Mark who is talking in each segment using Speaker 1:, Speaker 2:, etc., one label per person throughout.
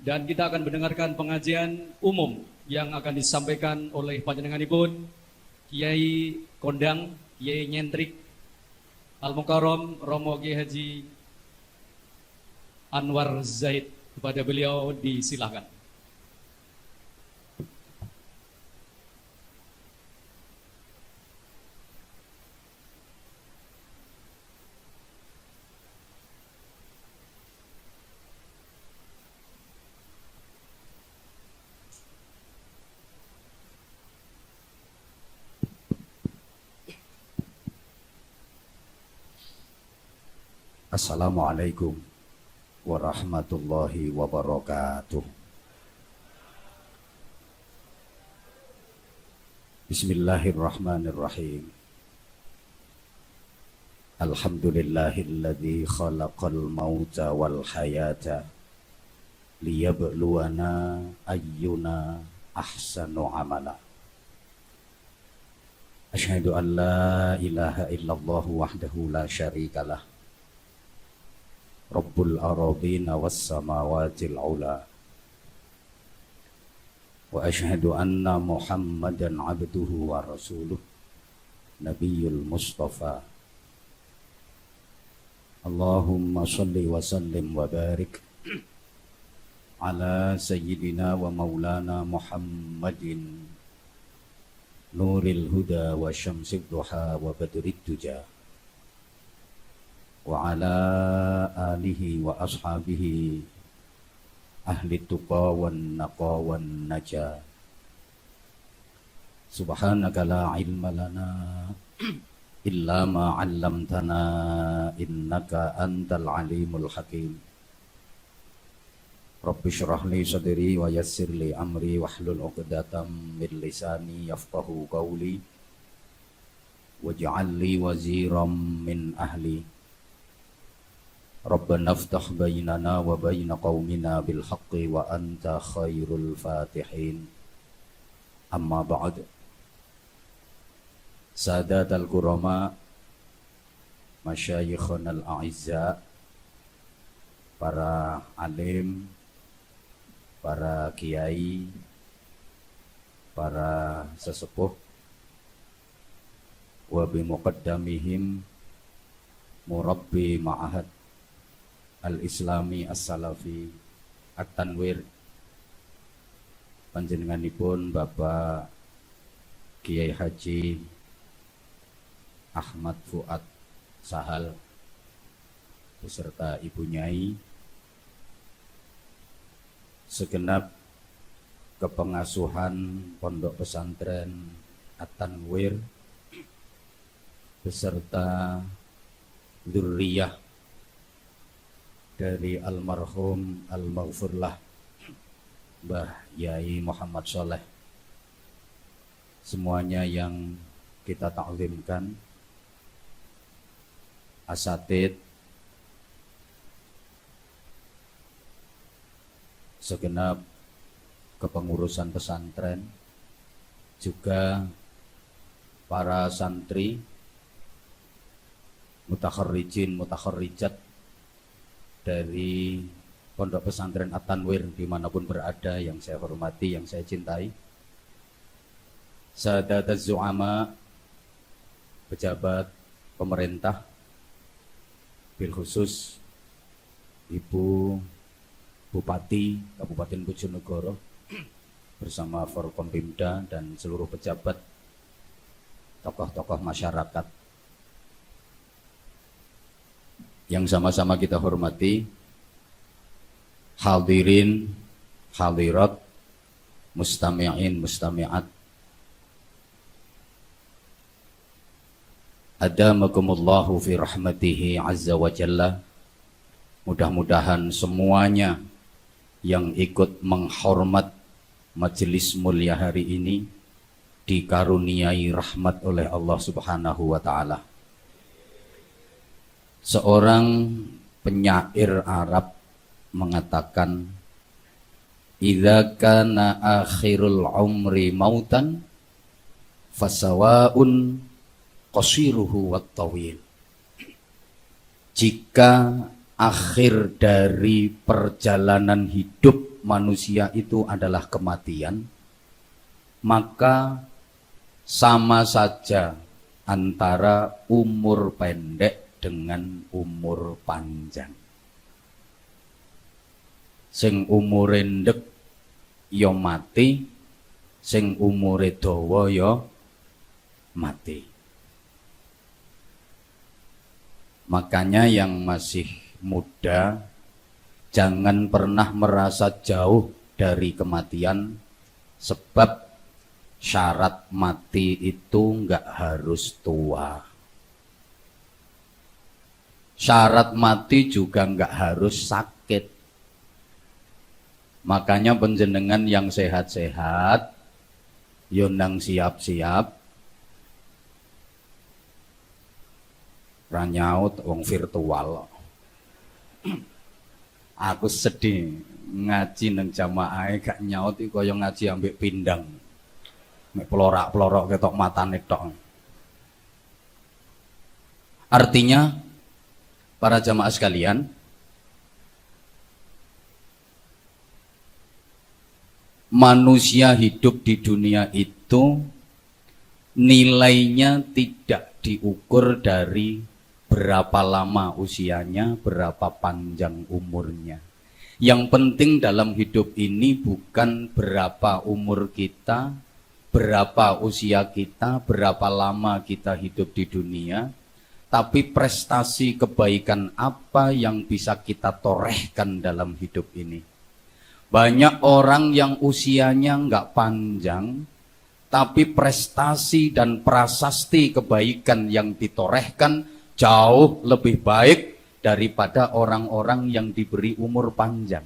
Speaker 1: Dan kita akan mendengarkan pengajian umum yang akan disampaikan oleh panjenenganipun Kiai Kondang, Kiai Nyentrik Al-Mukarram Romo Kiai Haji Anwar Zaid. Kepada beliau disilakan.
Speaker 2: Assalamualaikum warahmatullahi wabarakatuh. Bismillahirrahmanirrahim. Alhamdulillahilladzi khalaqal mauta wal hayata liyabluwana ayyuna ahsanu amala. Asyhadu an la ilaha illallah wahdahu la syarikalah. Rabbul aradina was samawatil ula. Wa asyhadu anna Muhammadan abduhu wa rasuluh Nabiyul Mustafa. Allahumma salli wa sallim wa barik ala sayyidina wa maulana Muhammadin nuril huda wa syamsid duha wa badrid duja wa ala alihi wa ashabihi ahli tuqa wan naqa wan naja. Subhanaka la ilma lana illa ma 'allamtana innaka antal alimul hakim. Rabbi shrah li sadri wa yassir li amri wahlul 'uqdatam min lisani yafqahu qawli waj'al li waziran min ahli. Rabbana aftah bainana wa baina qaumina bil haqqi wa anta khairul fatihin. Amma ba'd. Sadatal kurama, masyayikhunal a'izza, para alim, para kiai, para sesepuh, wa bimuqaddamihim murabbi ma'ahad Al-Islami As-Salafi At-Tanwir, panjenenganipun Bapak Kiai Haji Ahmad Fuad Sahal beserta Ibu Nyai, segenap kepengasuhan Pondok Pesantren At-Tanwir beserta dzurriyyah dari almarhum al-maghfurlah Mbah Yai Muhammad Sholeh, semuanya yang kita ta'zimkan, asatid, segenap kepengurusan pesantren, juga para santri, mutakharrijin, mutakharrijat dari Pondok Pesantren At-Tanwir dimanapun berada, yang saya hormati, yang saya cintai. Sadataz zu'ama, pejabat pemerintah, bil khusus Ibu Bupati Kabupaten Bojonegoro bersama Forkompimda dan seluruh pejabat, tokoh-tokoh masyarakat yang sama-sama kita hormati, hadirin, hadirat, mustami'in, mustami'at. Adamakumullahu fi rahmatihi azza wa jalla. Mudah-mudahan semuanya yang ikut menghormat majelis mulia hari ini dikaruniai rahmat oleh Allah Subhanahu wa ta'ala. Seorang penyair Arab mengatakan, idza kana akhirul umri mautan fasawaun qasiruhu wat tawil. Jika akhir dari perjalanan hidup manusia itu adalah kematian, maka sama saja antara umur pendek dengan umur panjang. Sing umure ndek ya mati, sing umure dawa ya mati. Makanya yang masih muda jangan pernah merasa jauh dari kematian, sebab syarat mati itu enggak harus tua. Syarat mati juga enggak harus sakit. Makanya penjenengan yang sehat-sehat, yondang siap-siap, ranyaut wong virtual. Aku sedih ngaji nang jamaah gak nyaut iki kaya ngaji ambek pindang. Mek pelorak-pelorok ketok matane tok. Artinya para jamaah sekalian, manusia hidup di dunia itu nilainya tidak diukur dari berapa lama usianya, berapa panjang umurnya. Yang penting dalam hidup ini bukan berapa umur kita, berapa usia kita, berapa lama kita hidup di dunia, tapi prestasi kebaikan apa yang bisa kita torehkan dalam hidup ini. Banyak orang yang usianya nggak panjang, tapi prestasi dan prasasti kebaikan yang ditorehkan jauh lebih baik daripada orang-orang yang diberi umur panjang.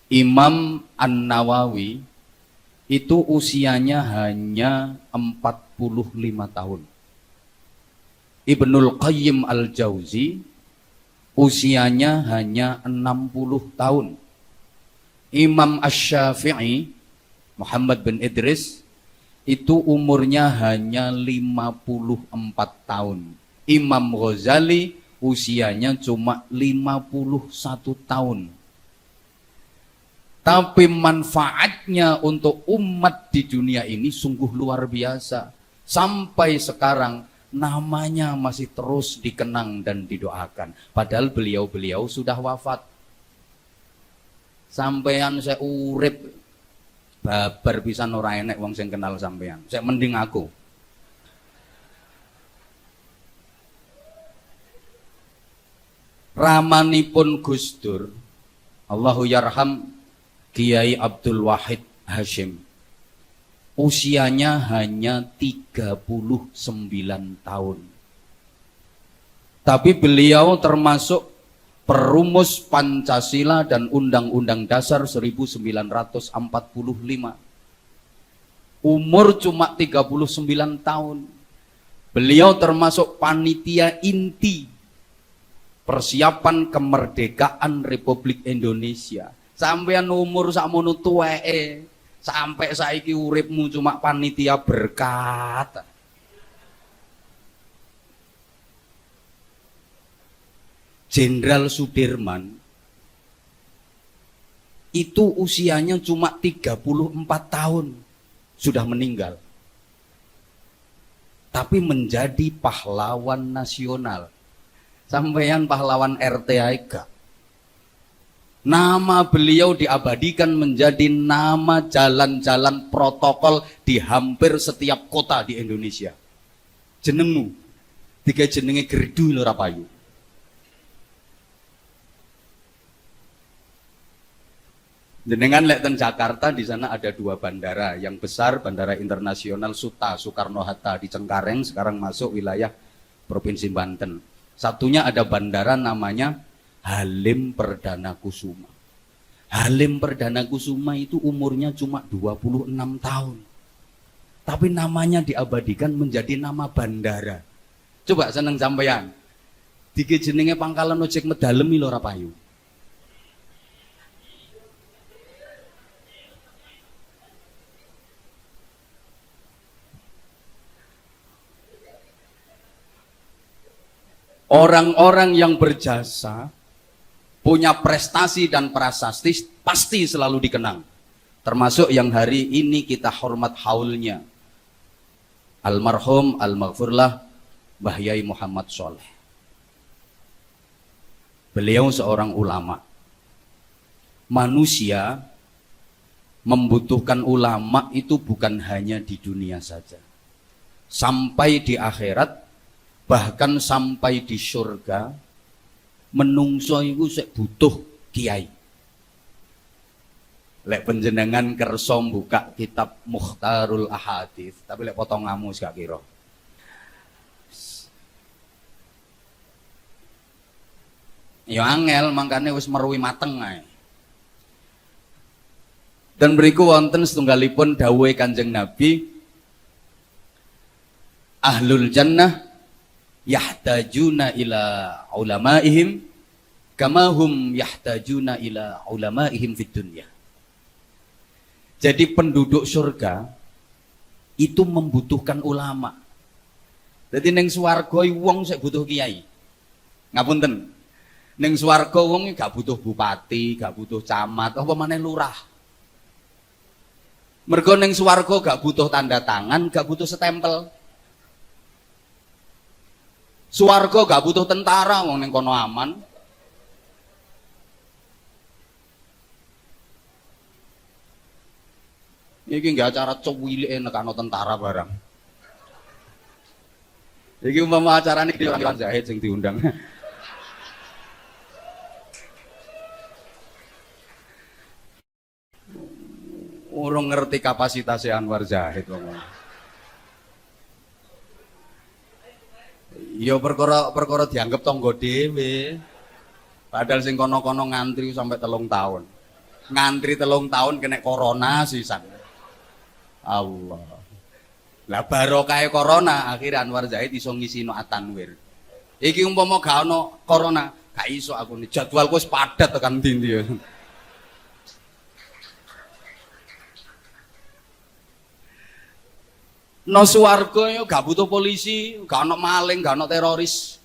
Speaker 2: Imam An-Nawawi itu usianya hanya 45 tahun. Ibnul Qayyim Al-Jauzi usianya hanya 60 tahun. Imam Asy-Syafi'i Muhammad bin Idris itu umurnya hanya 54 tahun. Imam Ghazali usianya cuma 51 tahun. Tapi manfaatnya untuk umat di dunia ini sungguh luar biasa. Sampai sekarang namanya masih terus dikenang dan didoakan. Padahal beliau-beliau sudah wafat. Sampean saya urip babar pisan ora enek wong sing kenal sampean. Saya mending aku. Ramanipun Gus Dur, Allahu yarham, Kiai Abdul Wahid Hashim, usianya hanya 39 tahun. Tapi beliau termasuk perumus Pancasila dan Undang-Undang Dasar 1945. Umur cuma 39 tahun. Beliau termasuk panitia inti persiapan kemerdekaan Republik Indonesia. Sampeyan umur sakmono tuweke, sampai saiki uripmu cuma panitia berkat. Jenderal Sudirman itu usianya cuma 34 tahun, sudah meninggal. Tapi menjadi pahlawan nasional. Sampeyan pahlawan RT gak? Nama beliau diabadikan menjadi nama jalan-jalan protokol di hampir setiap kota di Indonesia. Jenengmu, tiga jenenge Gerdu lho Rapayu. Jenengan lek ten Jakarta, di sana ada dua bandara. Yang besar Bandara Internasional Suta Soekarno-Hatta di Cengkareng, sekarang masuk wilayah Provinsi Banten. Satunya ada bandara namanya Halim Perdana Kusuma. Halim Perdana Kusuma itu umurnya cuma 26 tahun. Tapi namanya diabadikan menjadi nama bandara. Coba seneng sampeyan. Dike jenenge pangkalan ojek medalem lho ora payu. Orang-orang yang berjasa punya prestasi dan prasasti pasti selalu dikenang. Termasuk yang hari ini kita hormat haulnya, almarhum almaghfurlah Mbah Yai Muhammad Sholeh. Beliau seorang ulama. Manusia membutuhkan ulama itu bukan hanya di dunia saja, sampai di akhirat, bahkan sampai di surga. Menungso iku sik butuh kiai. Lek penjenengan kersa buka kitab Mukhtarul Ahadits, tapi lek potonganmu gak kira. Ya angel, makanya wis meruwi mateng ae. Dan beriku wonten setunggalipun dawuhe Kanjeng Nabi, ahlul jannah yahtajuna ila ulamaihim kama hum yahtajuna ila ulamaihim fid dunya. Jadi penduduk surga itu membutuhkan ulama. Jadi ning swarga wong sik butuh kiai. Ngapunten. Ning swarga wong gak butuh bupati, gak butuh camat, apa maneh lurah. Mergo ning swarga gak butuh tanda tangan, gak butuh stempel. Swarga gak butuh tentara, wong ning kono aman. Iki nggak acara cowilike nekano tentara barang. Iki umpama acarane di Iwan Zahid sing diundang. Urung ngerti kapasitasnya Anwar Zahid wong. Ya perkara dianggap tangga dhewe. Padahal sing kono-kono ngantri sampai 3 tahun. Ngantri 3 tahun kena corona sisan. Allah. Lah barokah corona akhirnya Anwar Zahid iso ngisino At-Tanwir. Iki umpama gak ono corona, gak iso aku nih jadwalku wis padat tekan ndi ya. No swarga yo gak butuh polisi, gak ono maling, gak ono teroris.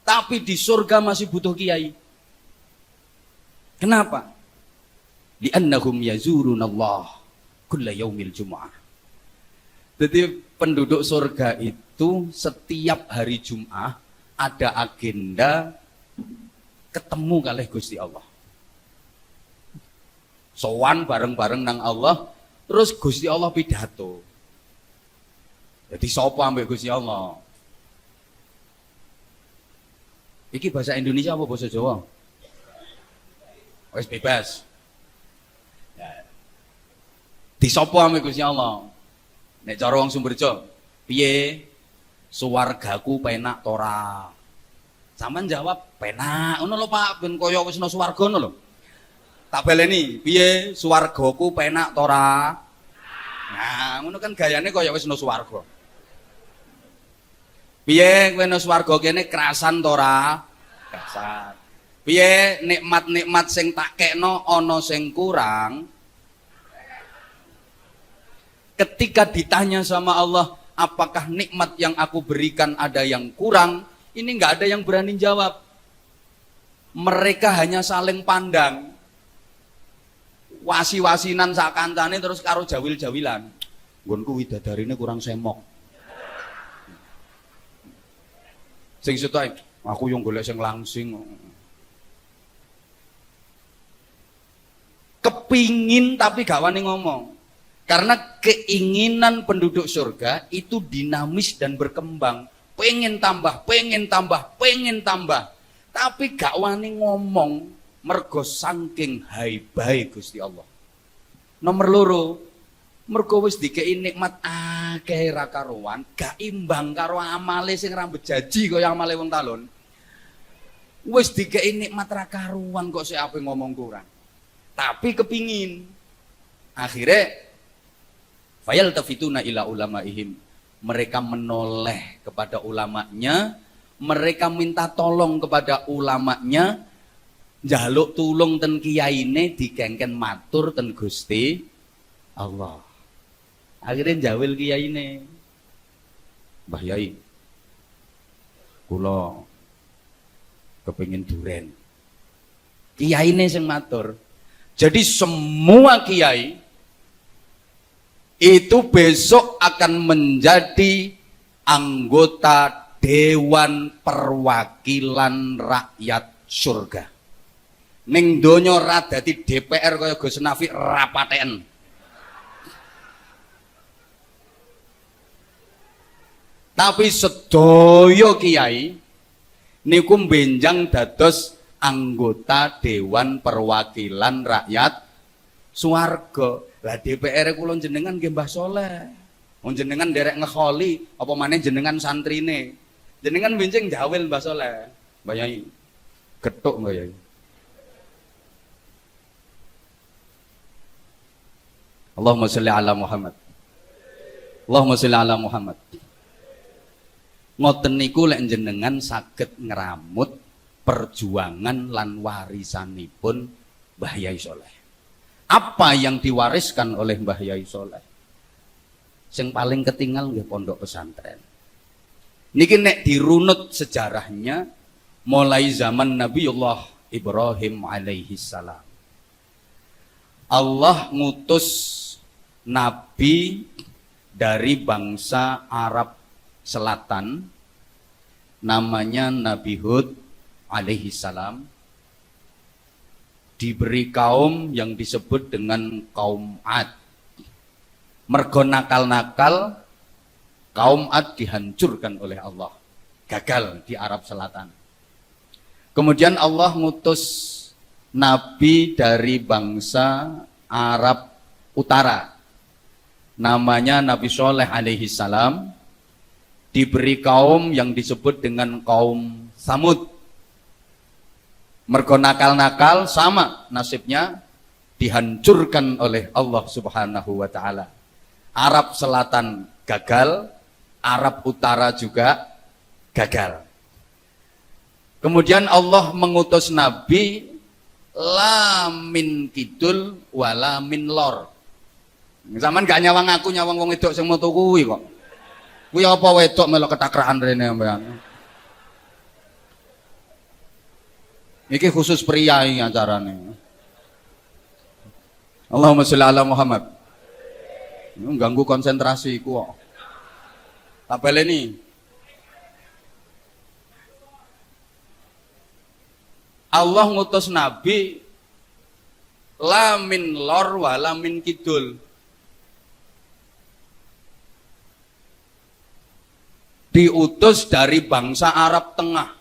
Speaker 2: Tapi di surga masih butuh kiai. Kenapa? Li'annahum yazurunallah kulla yaumil jum'ah. Jadi penduduk surga itu setiap hari Jumat ada agenda ketemu kali Gusti Allah. Sowan bareng-bareng nang Allah, terus Gusti Allah pidato. Jadi sapa ambek Gusti Allah? Iki bahasa Indonesia apa bahasa Jawa? Wes bebas. Disopo ambek Gusti Allah. Nek cara wong Sumberjo, piye? Suwargaku penak to ora? Sampeyan jawab, penak. Ngono lho Pak, ben kaya wis nang swarga ngono lho. Tak baleni, piye? Suwargaku penak to ora? Nah, ngono kan gayane kaya wis nang swarga. Piye kowe nang swarga kene kerasan to ora? Kerasan. Piye nikmat-nikmat sing tak kekno ana sing kurang? Ketika ditanya sama Allah, apakah nikmat yang aku berikan ada yang kurang? Ini nggak ada yang berani jawab. Mereka hanya saling pandang. Wasi-wasinan sak kancane terus karo jawil-jawilan. Nggonku widadarine kurang semok. Sing sitok aku yang golek sing langsing. Kepingin tapi gak wani ngomong. Karena keinginan penduduk surga itu dinamis dan berkembang. Pengen tambah, pengen tambah, pengen tambah. Tapi gak wani ngomong mergo saking haibahe Gusti Allah. Nomor loro, mergo wis dikei nikmat akeh ra karuan, gak imbang karo amale sing rambut jaji kaya amale wong talun. Wis dikei nikmat ra karuan kok sik ape ngomong kurang. Tapi kepingin. Akhirnya fayal tafituna ila ulamaihim. Mereka menoleh kepada ulamanya, mereka minta tolong kepada ulamanya, njaluk tulung ten kiyaine dikengken matur ten Gusti Allah. Akhirnya jawil kiyaine, Mbah Yai, kula kepengin duren. Kiyaine sing matur. Jadi semua kiai itu besok akan menjadi anggota Dewan Perwakilan Rakyat Surga. Ning donya ra dadi DPR kaya Gus Nafi rapaten. Tapi sedaya kiai niku benjang dados anggota Dewan Perwakilan Rakyat Swarga. Lah DPR kula jenengan nggih Mbah Soleh. Wong jenengan nderek ngekholi apa maneh jenengan santrine. Jenengan benjing jawil Mbah Soleh. Mbah Yai. Gethuk Mbah Yai. Allahumma sholli ala Muhammad. Allahumma sholli ala Muhammad. Ngoten niku lek jenengan saged ngramut perjuangan lan warisanipun Mbah Yai Soleh. Apa yang diwariskan oleh Mbah Yai Soleh? Sing paling ketinggal nggih pondok pesantren. Niki nek dirunut sejarahnya mulai zaman Nabiullah Ibrahim alaihi salam. Allah ngutus nabi dari bangsa Arab Selatan namanya Nabi Hud alaihi salam, diberi kaum yang disebut dengan kaum Ad. Mergo nakal-nakal, kaum Ad dihancurkan oleh Allah, gagal di Arab Selatan. Kemudian Allah ngutus nabi dari bangsa Arab Utara namanya Nabi Soleh alaihi salam, diberi kaum yang disebut dengan kaum Samud. Mergo nakal-nakal sama nasibnya, dihancurkan oleh Allah Subhanahu wa taala. Arab Selatan gagal, Arab Utara juga gagal. Kemudian Allah mengutus nabi la min kidul wala min lor. Zaman gak nyawang aku, nyawang wong wedok sing metu kuwi kok. Kuwi apa wedok melok ketakraan rene sampean. Iki khusus pria ini acarane. Allahumma sholli ala Muhammad. Ini ganggu konsentrasiku kok. Tak baleni. Allah ngutus nabi la min lor wa la min kidul. Diutus dari bangsa Arab Tengah.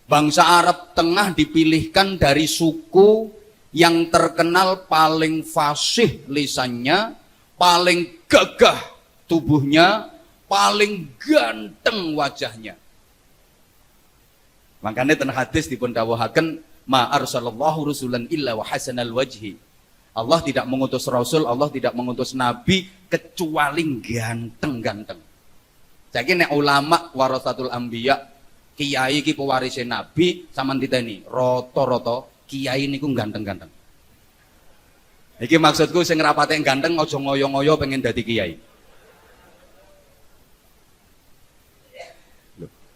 Speaker 2: Bangsa Arab Tengah dipilihkan dari suku yang terkenal paling fasih lisannya, paling gagah tubuhnya, paling ganteng wajahnya. Makanya ten hadis dipun dawuhaken ma arsalallahu rusulan illa wa hasanal wajhi. Allah tidak mengutus rasul, Allah tidak mengutus nabi kecuali ganteng-ganteng. Saiki nek ulama warasatul anbiya, kiai iki pewarise nabi, sampean diteni rata-rata kiai niku ganteng-ganteng. Iki maksudku sing rapate ganteng aja ngoyo-ngoyo pengen dadi kiai.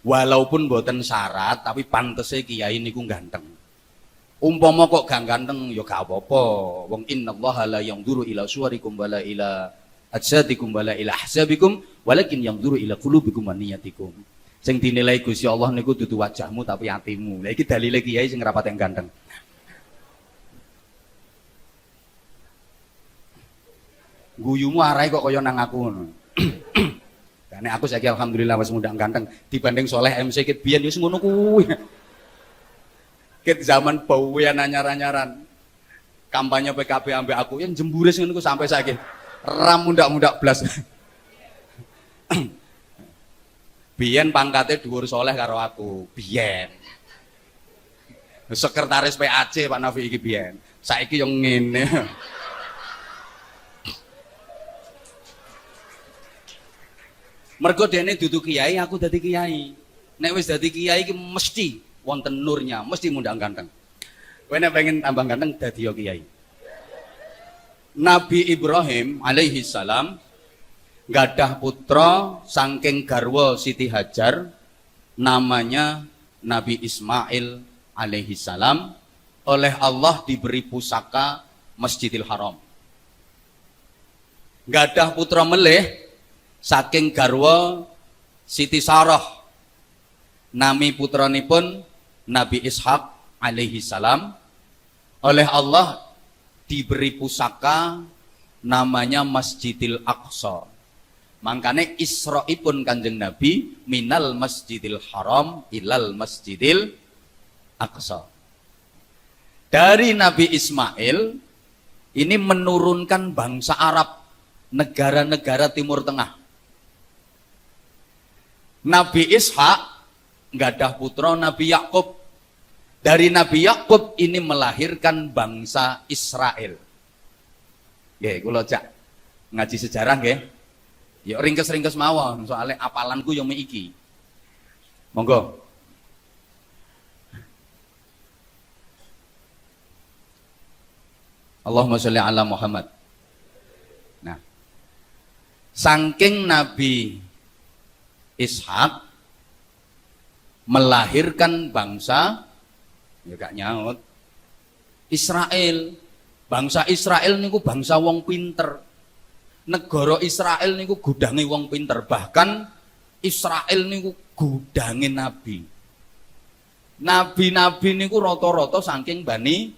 Speaker 2: Walaupun boten syarat, tapi pantese kiai niku ganteng. Umpama kok gak ganteng ya gak apa-apa. Wong innallaha la yanzuru ila suwarikum wala ila ajsadikum wala ila ahsabikum walakin yanzuru ila qulubikum wa niyatikum. Sing dinilai Gusti Allah niku dudu wajahmu tapi atimu. Lah iki dalile kiai sing rapate ganteng. Guyumu arahe kok kaya nang aku ngono. Karena aku saiki alhamdulillah wis muda ganteng dibanding Soleh MC kit biyen wis ngono kuwi. Kit zaman bawean anyar-anyaran. Kampanye PKB ambek aku yen jemburis ngono ku sampai saiki. Ram mundak-mundak blas. Biyen pangkate dhuwur Soleh karo aku, biyen. Sekretaris PAC Pak Nafi iki biyen. Saiki yo ngene. Mergo dene dudu kiai, aku dadi kiai. Nek wis dadi kiai iki mesti wonten nurnya, mesti mundang ganteng. Kowe nek pengen tambah ganteng dadi yo kiai. Nabi Ibrahim alaihi salam gadah putra saking garwa Siti Hajar namanya Nabi Ismail alaihi salam. oleh Allah diberi pusaka Masjidil Haram. Gadah putra melih saking garwa Siti Sarah. Nami putranipun Nabi Ishak alaihi salam. Oleh Allah diberi pusaka namanya Masjidil Aqsa. Makanya Isra'ipun Kanjeng Nabi minal Masjidil Haram ilal Masjidil Aqsa. Dari Nabi Ismail ini menurunkan bangsa Arab, negara-negara Timur Tengah. Nabi Ishak gadah putra Nabi Yakub. Dari Nabi Yakub ini melahirkan bangsa Israel. Nggih, kula jak ngaji sejarah nggih. Ya ringkes-ringkes mawon, soalnya apalanku yang iki. Monggo. Allahumma sholli ala Muhammad. Nah, saking Nabi Ishak melahirkan bangsa, ya gak nyaut, Israel. Bangsa Israel niku bangsa wong pinter. Negara Israel niku gudange wong pinter. Bahkan Israel niku gudange nabi. Nabi-nabi niku rata-rata saking Bani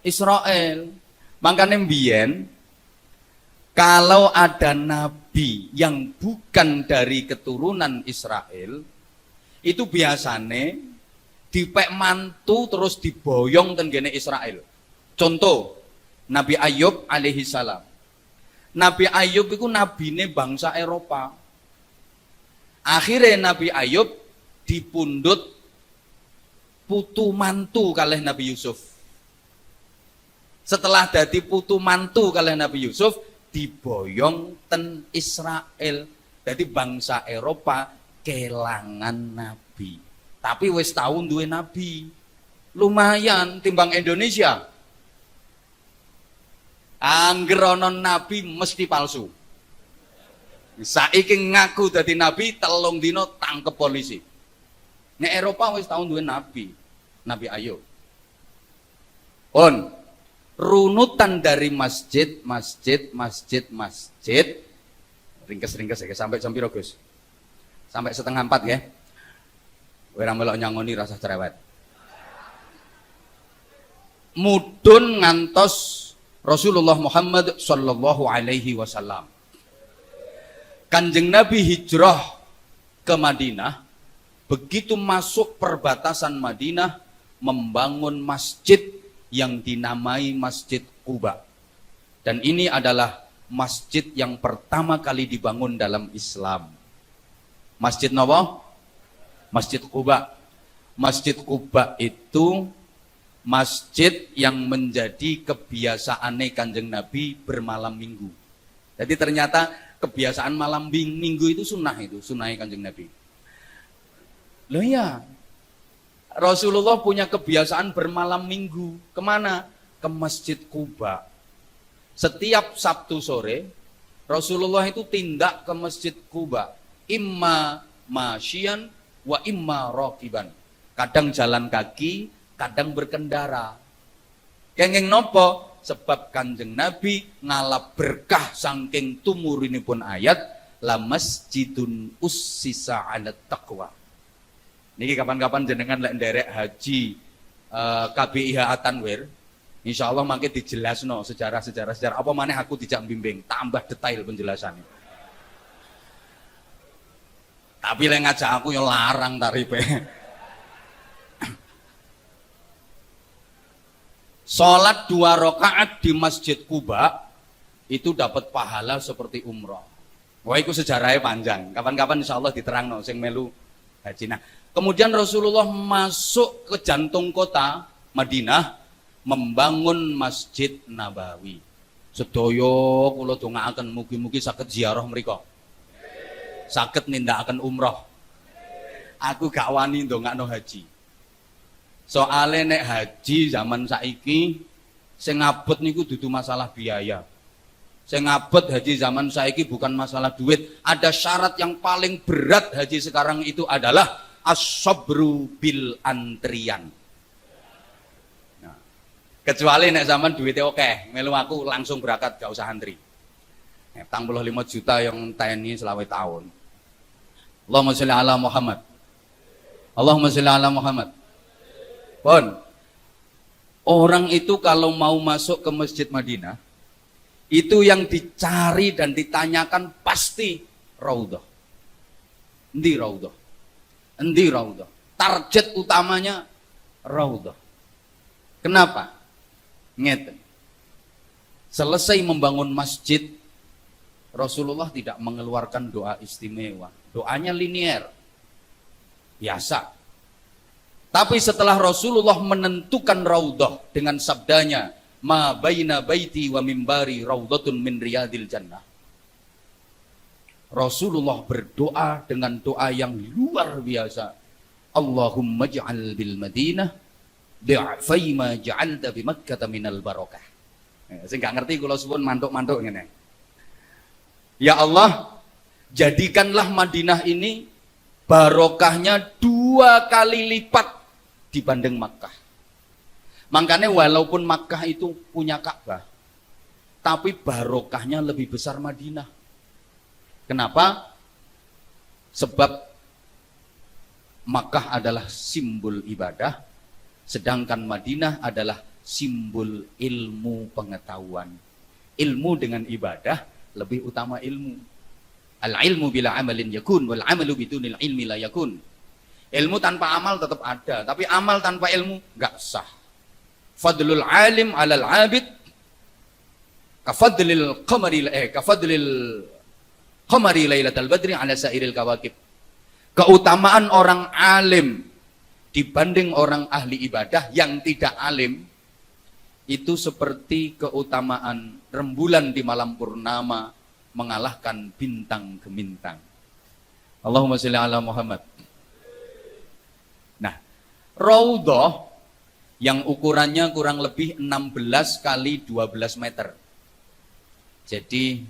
Speaker 2: Israel. Makanya mbiyen kalau ada nabi yang bukan dari keturunan Israel, itu biasanya dipek mantu terus diboyong ten gene Israel. Contoh Nabi Ayub alaihi salam. Nabi Ayub itu nabine bangsa Eropa. Akhirnya Nabi Ayub dipundhut putu mantu kalih Nabi Yusuf. Setelah dadi putu mantu kalih Nabi Yusuf, diboyong ten Israel. Jadi bangsa Eropa kelangan nabi. Tapi wis tau duwe nabi. Lumayan timbang Indonesia. Angger ana nabi mesti palsu. Saiki ngaku dadi nabi, 3 dina tangkep polisi. Nek Eropa wis tau duwe nabi. Nabi Ayub. Runutan dari masjid, ringkes ya, sampai jam piro Gus? Sampai 3:30 ya. Ora melok nyangoni rasa cerewet. Mudun ngantos Rasulullah Muhammad sallallahu alaihi wasallam. Kanjeng Nabi hijrah ke Madinah, begitu masuk perbatasan Madinah membangun masjid yang dinamai Masjid Quba. Dan ini adalah masjid yang pertama kali dibangun dalam Islam. Masjid napa? Masjid Quba. Masjid Quba itu masjid yang menjadi kebiasaane Kanjeng Nabi bermalam minggu. Jadi ternyata kebiasaan malam minggu itu sunnah Kanjeng Nabi. Loh ya, Rasulullah punya kebiasaan bermalam minggu. Kemana? Ke Masjid Quba. Setiap Sabtu sore, Rasulullah itu tindak ke Masjid Quba. Imma masyian wa imma raqiban. Kadang jalan kaki, kadang berkendara. Kenging nopo? Sebab Kanjeng Nabi ngalap berkah saking tumurinipun ayat la masjidun ussisa 'ala taqwa. Niki kapan-kapan jenengan lek nderek haji KBIH Atanwir, insyaallah mangke dijelasno sejarah apa maneh aku dijak bimbing, tambah detail penjelasannya. Tapi lek ngajak aku ya larang tarife. Salat 2 rakaat di Masjid Quba itu dapat pahala seperti umrah. Wah, itu sejarahnya panjang. Kapan-kapan insyaallah diterangno sing melu haji. Nah, kemudian Rasulullah masuk ke jantung kota Madinah membangun Masjid Nabawi. Sedaya kula dongaaken mugi-mugi saged ziarah mriku. Saged nindakaken umrah. Aku gak wani ndongakno haji. Soale nek haji zaman saiki sing ngabot niku dudu masalah biaya. Sing ngabot haji zaman saiki bukan masalah duit. Ada syarat yang paling berat haji sekarang itu adalah as-sabru bil antrian. Nah, Kecuali nek zaman duitnya oke, melu aku langsung berangkat gak usah antri. 45 juta yang TNI selama tahun. Allahumma sholli ala Muhammad. Allahumma sholli ala Muhammad. Pon. Orang itu kalau mau masuk ke Masjid Madinah, itu yang dicari dan ditanyakan pasti raudhah. Endi raudhah? Endi raudhah? Target utamanya raudhah. Kenapa? Ngeten. Selesai membangun masjid, Rasulullah tidak mengeluarkan doa istimewa. Doanya linier. Biasa. Tapi setelah Rasulullah menentukan raudhah dengan sabdanya, ma baina baiti wa mimbari raudhatun min riyadil jannah. Rasulullah berdoa dengan doa yang luar biasa. Allahumma ja'al bil Madinah di'afai ma ja'alta bi Makkah minal barakah. Saya nggak ngerti kalau suwun mantuk-mantuk ngene. Ya Allah, jadikanlah Madinah ini barokahnya 2 kali lipat dibanding Makkah. Makanya walaupun Makkah itu punya Ka'bah, tapi barokahnya lebih besar Madinah. Kenapa? Sebab Makkah adalah simbol ibadah, sedangkan Madinah adalah simbol ilmu pengetahuan. Ilmu dengan ibadah lebih utama ilmu. Al-ilmu bila amalin yakun, wal amalu bidunil ilmi la yakun. Ilmu tanpa amal tetap ada, tapi amal tanpa ilmu enggak sah. Fadlul alim 'alal 'abid kafadlil qamari lailatal badri 'ala sairil kawakib. Keutamaan orang alim dibanding orang ahli ibadah yang tidak alim itu seperti keutamaan rembulan di malam purnama mengalahkan bintang gemintang. Allahumma sholli ala Muhammad. Nah, raudhah yang ukurannya kurang lebih 16 kali 12 meter. Jadi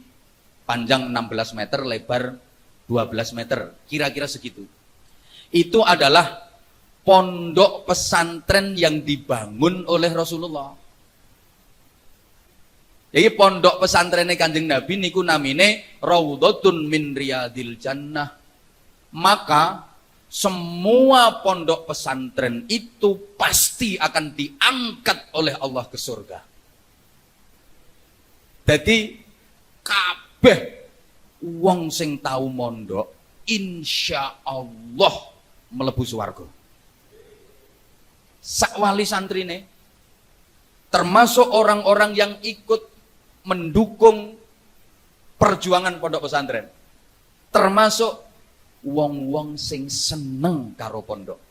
Speaker 2: panjang 16 meter, lebar 12 meter, kira-kira segitu. Itu adalah pondok pesantren yang dibangun oleh Rasulullah. Jadi pondok pesantrennya Kanjeng Nabi niku namine Raudhatun min Riyadil Jannah. Maka semua pondok pesantren itu pasti akan diangkat oleh Allah ke surga. Jadi kabeh wong sing tau mondok insya Allah mlebu swarga. Sakwali santrine termasuk orang-orang yang ikut mendukung perjuangan pondok pesantren, termasuk wong-wong sing seneng karo pondok,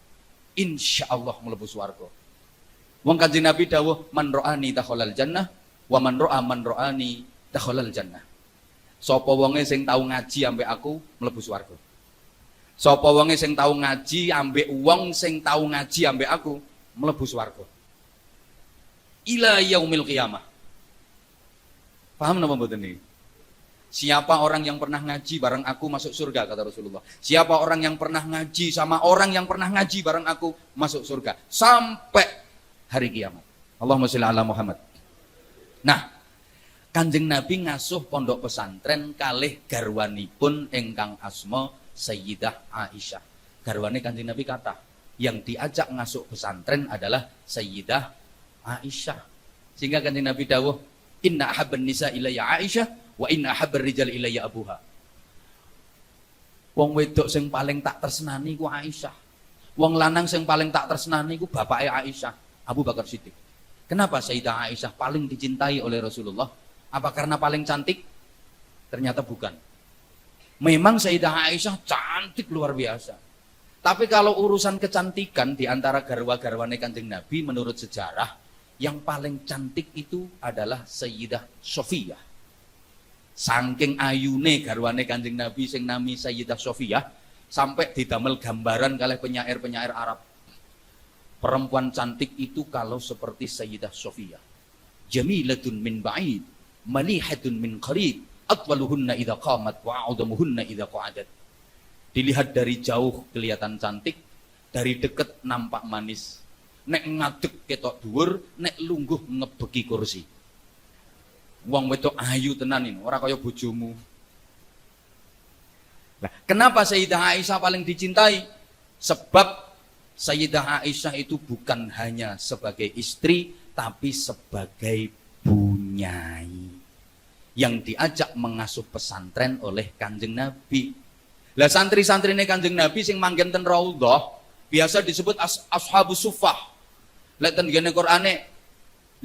Speaker 2: insya Allah mlebu swarga. Wong Kanjeng Nabi dawuh man ro'ani dakhalal jannah wa man ro'ani dakhalal jannah. Sapa wonge sing tau ngaji ambek aku mlebu swarga. Sapa wonge sing tau ngaji ambek wong sing tau ngaji ambek aku mlebu swarga. Ila yaumil qiyamah. Paham napa mboten niki? Siapa orang yang pernah ngaji bareng aku masuk surga, kata Rasulullah. Siapa orang yang pernah ngaji sama orang yang pernah ngaji bareng aku masuk surga sampai hari kiamat. Allahumma sholli ala Muhammad. Nah, Kanjeng Nabi ngasuh pondok pesantren kalih garwanipun ingkang asma Sayyidah Aisyah. Garwane Kanjeng Nabi kata, yang diajak ngasuh pesantren adalah Sayyidah Aisyah. Sehingga Kanjeng Nabi dawuh, inna ahabban nisa ilayya Aisyah wa inna ahabbar rijal ilayya abuha. Wong wedok sing paling tak tresnani ku Aisyah. Wong lanang sing paling tak tresnani ku bapake Aisyah, Abu Bakar Siddiq. Kenapa Sayyidah Aisyah paling dicintai oleh Rasulullah? Apa karena paling cantik? Ternyata bukan. Memang Sayyidah Aisyah cantik luar biasa. Tapi kalau urusan kecantikan di antara garwa-garwane Kanjeng Nabi menurut sejarah, yang paling cantik itu adalah Sayyidah Sofiyah. Saking ayune garwane Kanjeng Nabi sing nami Sayyidah Sofiyah, sampai didamel gambaran kalih penyair-penyair Arab. Perempuan cantik itu kalau seperti Sayyidah Sofiyah. Jamilatun min ba'id, malihatun min qarib, atwaluhunna idza qamat wa a'udhamuhunna idza qa'adat. Dilihat dari jauh kelihatan cantik, dari dekat nampak manis. nek ngadeg ketok dhuwur, nek lungguh ngebeki kursi. Wong wedok ayu tenan ini, ora kaya bojomu. Nah, kenapa Sayyidah Aisyah paling dicintai? Sebab Sayyidah Aisyah itu bukan hanya sebagai istri, tapi sebagai bunyai yang diajak mengasuh pesantren oleh Kanjeng Nabi. Lah santri-santrine Kanjeng Nabi sing manggen ten Raudhah biasa disebut ashabus suffah. Lek ten gene Qur'ane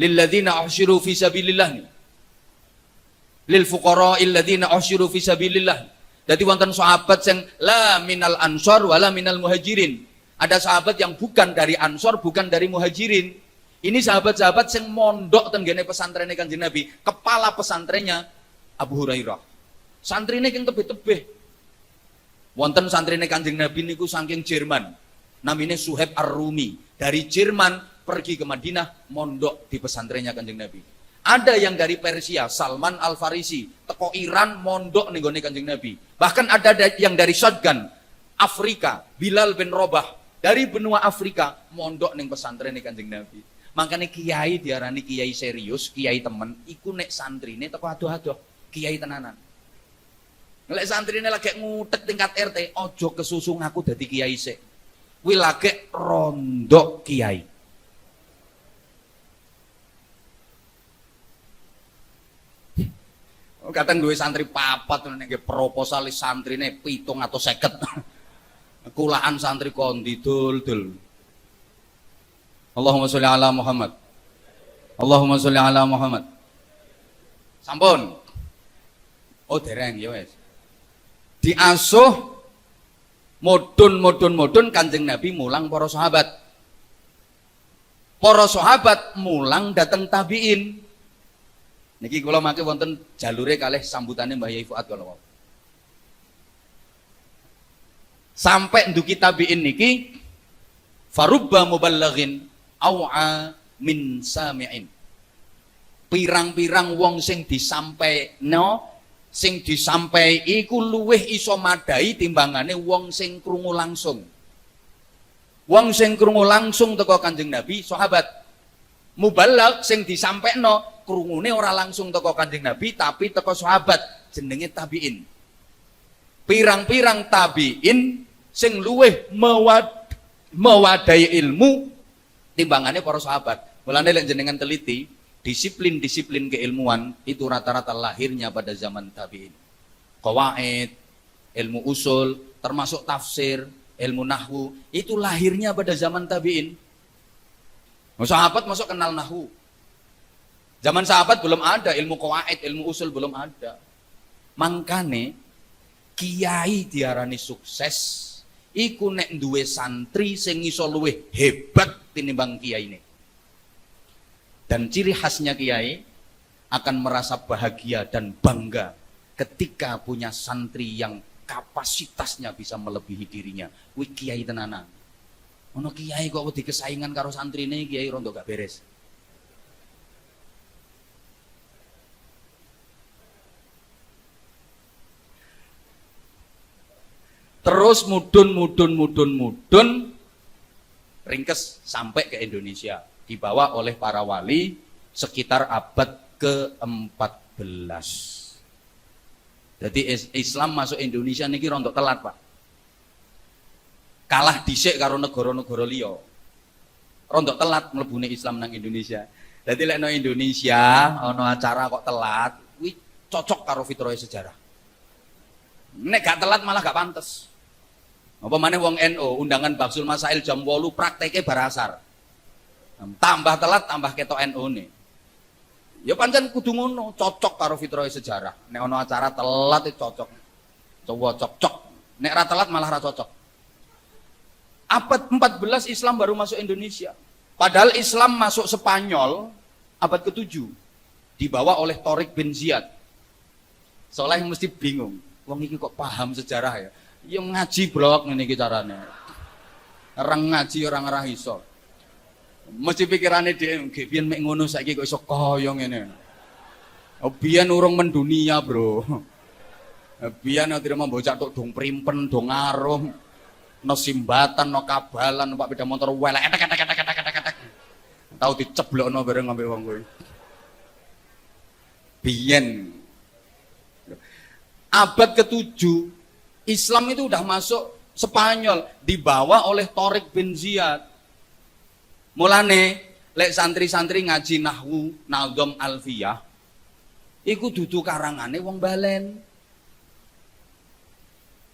Speaker 2: lil ladzina usyiru fi sabilillah. Lil fuqara illadzina usyiru fi sabilillah. Jadi wonten sahabat sing la minal ansor wala minal muhajirin. Ada sahabat yang bukan dari ansor, bukan dari muhajirin. Ini sahabat-sahabat yang mondok tenggene pesantrennya Kanjeng Nabi. Kepala pesantrennya Abu Hurairah. Santrine yang tebih-tebih. Wonten santrine Kanjeng Nabi niku saking Jerman. Namanya Suhaib Ar-Rumi. Dari Jerman pergi ke Madinah mondok di pesantrennya Kanjeng Nabi. Ada yang dari Persia, Salman Al-Farisi, teko Iran mondok ning gone Kanjeng Nabi. Bahkan ada yang dari Shotgun, Afrika, Bilal bin Robah, dari benua Afrika mondok ning pesantren Kanjeng Nabi. Makanya kiai diarani kiai serius, kiai temen, iku nek santrine teko adoh-adoh, kiai tenanan. Nek santrine lagi ngutek tingkat RT, ojo kesusu ngaku dadi kiai sik. Kuwi lagi rondok kiai. Kadang duwe santri papat nek proposal santrine 750. Kulaan santri kondi dul. Allahumma sholli ala Muhammad. Allahumma sholli ala Muhammad. Sampun. Oh dereng ya wis. Diasuh mudun Kanjeng Nabi mulang para sahabat. Para sahabat mulang dateng tabiin. Niki kula mangke wonten jalure kalih sambutane Mbah Yai Fuad kala wau. Sampai nduki tabiin niki farubba muballighin au'a min sami'in. Pirang-pirang wong sing disampaikno, sing disampai iku luwih iso madai timbangane wong sing krungu langsung. Wong sing krungu langsung teko Kanjeng Nabi sahabat. Mubalagh sing disampaikno krungune ora langsung teko Kanjeng Nabi tapi teko sahabat, jenenge tabiin. Pirang-pirang tabiin sing luwih mewadai ilmu timbangane para sahabat. Mulane lek jenengan teliti, disiplin-disiplin keilmuan itu rata-rata lahirnya pada zaman tabiin. Qawaid, ilmu usul, termasuk tafsir, ilmu nahwu, itu lahirnya pada zaman tabiin. Sahabat masuk kenal nahwu. Zaman sahabat belum ada ilmu qawaid, ilmu usul belum ada. Mangkane kiai diarani sukses iku nek duwe santri sing iso luwih hebat tinimbang kiyaine. Dan ciri khasnya kiai akan merasa bahagia dan bangga ketika punya santri yang kapasitasnya bisa melebihi dirinya. Kuwi kiai tenanan. Ono kiai kok wedi kesaingan karo santrine, kiai rondo gak beres. Terus mudun ringkes sampai ke Indonesia, dibawa oleh para wali sekitar abad ke-14. Jadi Islam masuk Indonesia niki rontok telat, Pak. Kalah dhisik karo negara-negara liya. Rontok telat mlebune Islam nang Indonesia. Dadi lek nang Indonesia ana acara kok telat, kuwi cocok karo fitrah sejarah. Nek gak telat malah gak pantes. Apa maneh wong NU undangan Baksul Masail jam 8 prakteke bar asar. Tambah telat tambah ketok NU-ne. Ya pancen kudu ngono, cocok karo fitrah sejarah. Nek ana acara telat itu cocok. Coba cocok. Nek ra telat malah ra cocok. Abad 14 Islam baru masuk Indonesia. Padahal Islam masuk Spanyol abad ke-7. Dibawa oleh Tariq bin Ziyad. Soalnya mesti bingung. Wong iki kok paham sejarah ya? Ya ngaji blok ngene iki carane. Orang ngaji orang ora iso. Mesti pikirane dhewe nggih piyen mek ngono saiki kok iso kaya ngene. Oh biyen urung mendunia, Bro. Biyen nek mau bocah tok dong primpen, dong arum, no simbatan, no kabalan, Pak beda motor welek etek. Tahu diceblokno bareng ambek wong kowe. Biyen abad ke-7 Islam itu udah masuk Spanyol, dibawa oleh Tariq bin Ziyad. Mulane lek santri-santri ngaji nahwu Nadham Alfiyah iku dudu karangane wong Balen.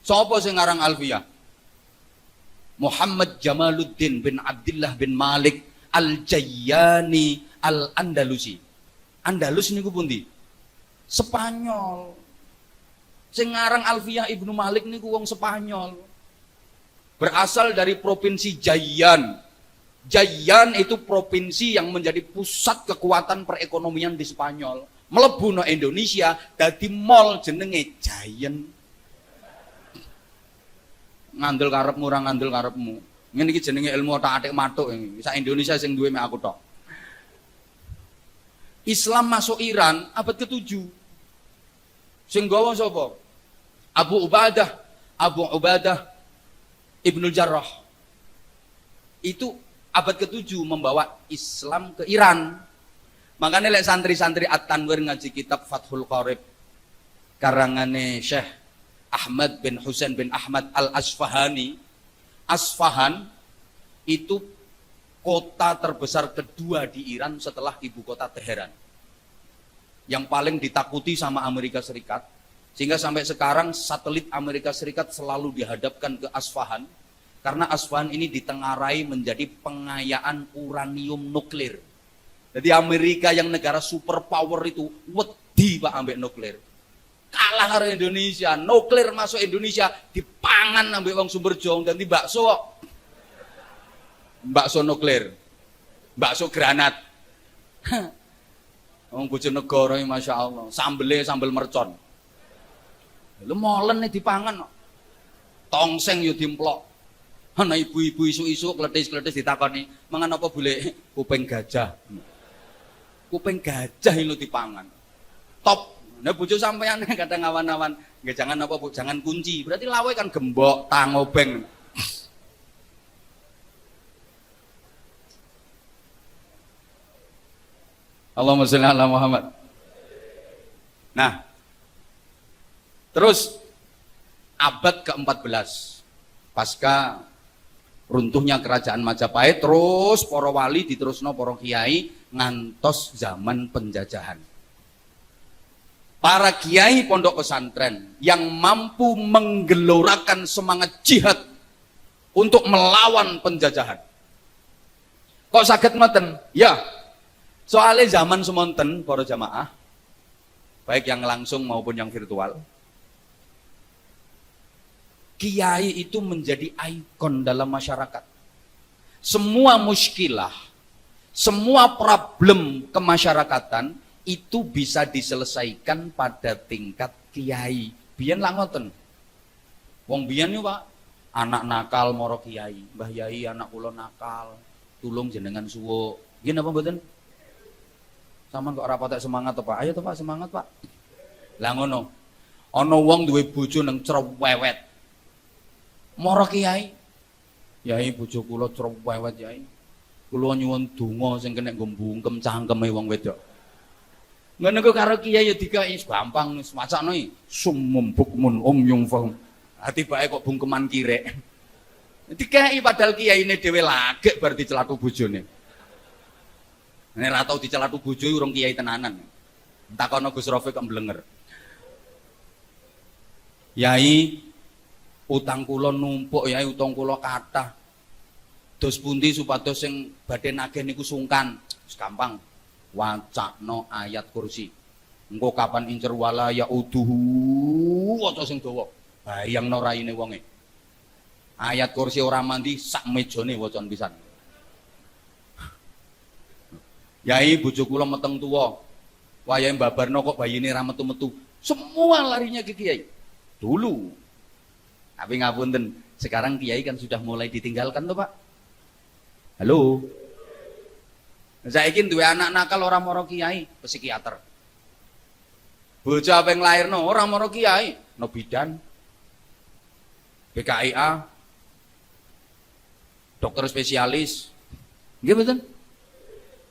Speaker 2: Sapa sing ngarang Alfiyah? Muhammad Jamaluddin bin Abdullah bin Malik Al-Jayyani Al-Andalusi. Andalus niku pundi? Spanyol. Sing ngarang Alfiyah Ibnu Malik niku wong Spanyol. Berasal dari provinsi Jayan. Jayan itu provinsi yang menjadi pusat kekuatan perekonomian di Spanyol. Mlebu no Indonesia dadi mall jenenge Giant. Ngandel karepmu ora ngandel karepmu. Ngene iki jenenge ilmu otak-atik matuk iki. Sak Indonesia sing duwe mek aku tok. Islam masuk Iran abad ke-7. Sing gawa sapa? Abu Ubadah Ibnul Jarrah. Itu abad ke-7 membawa Islam ke Iran. Makanya lek santri-santri At-Tanwir ngaji kitab Fathul Qarib karangane Syekh Ahmad bin Husain bin Ahmad Al-Asfahani. Asfahan itu kota terbesar kedua di Iran setelah ibu kota Teheran. Yang paling ditakuti sama Amerika Serikat. Sehingga sampai sekarang satelit Amerika Serikat selalu dihadapkan ke Asfahan. Karena Asfahan ini ditengarai menjadi pengayaan uranium nuklir. Jadi Amerika yang negara superpower itu wedi Pak ambek nuklir. Kalah karo Indonesia, nuklir masuk Indonesia dipangan ambek wong Sumberjo ganti bakso. Bakso nuklir. Bakso granat. Wong Bojonegoro iki masyaallah, sambele sambel mercon. Lho molen dipangan kok. Tongseng yo dimplok. Ana ibu-ibu isu-isu kletis-kletis ditakoni, "Mangan apa bule?" Kuping gajah. Kuping gajah lho dipangan. Top. Nah bojo sampean kadang awan-awan, nggih jangan apa Bu, jangan kunci. Berarti lawe kan gembok, tangobeng. Allahumma sholli ala Muhammad. Nah, terus abad ke-14 pasca runtuhnya kerajaan Majapahit, terus para wali diterusno para kiai ngantos zaman penjajahan. Para kiai pondok pesantren yang mampu menggelorakan semangat jihad untuk melawan penjajahan. Kok saged ngoten? Ya, soalnya zaman semonten para jamaah, baik yang langsung maupun yang virtual, kiai itu menjadi ikon dalam masyarakat. Semua muskilah, semua problem kemasyarakatan itu bisa diselesaikan pada tingkat kiai. Biyen lah ngoten. Wong biyen yo Pak, anak nakal moro kiai, Mbah Yai anak kula nakal, tulung jenengan suwuk. Nggih napa mboten? Saman kok ora patek semangat to Pak? Ayo to Pak, semangat Pak. Lah ngono. Ana wong duwe bojo nang cerewet. Moro kiai. Yai bojo kula cerewet Yai. Kula nyuwun donga sing kena nggo mbungkem cangkeme wong wedok. Ngono kok karo kiai ya dikai gampang wis macakno iki. Summum bukmun yung fahum. Ati bae kok bungkeman kirek. Dikai padahal kiyaine dhewe lagek bar dicelatu bojone. Nek ora tau dicelatu bojo urung kiai tenanan. Takono Gus Rafiq kok mblenger. Yai utang kula numpuk Yai, utang kula kathah. Dos pundi supados sing badhe nagih niku sungkan. Wis gampang. Wacakno ayat kursi. Engko kapan incer wala ya uduhu waca sing dawa. Bayangno raine wonge. Ayat kursi ora mandi sak mejane wacan pisan. Yai bojo kula meteng tuwa. Wayahe mbabarno kok bayine ra metu-metu. Semua larinya ke kiai. Dulu. Tapi ngapunten, sekarang kiai kan sudah mulai ditinggalkan tuh Pak. Halo. Saiki duwe anak nakal ora moro kiai, psikiater. Bocah apa yang lairno ora moro kiai, no bidan. BKIA. Dokter spesialis. Nggih mboten?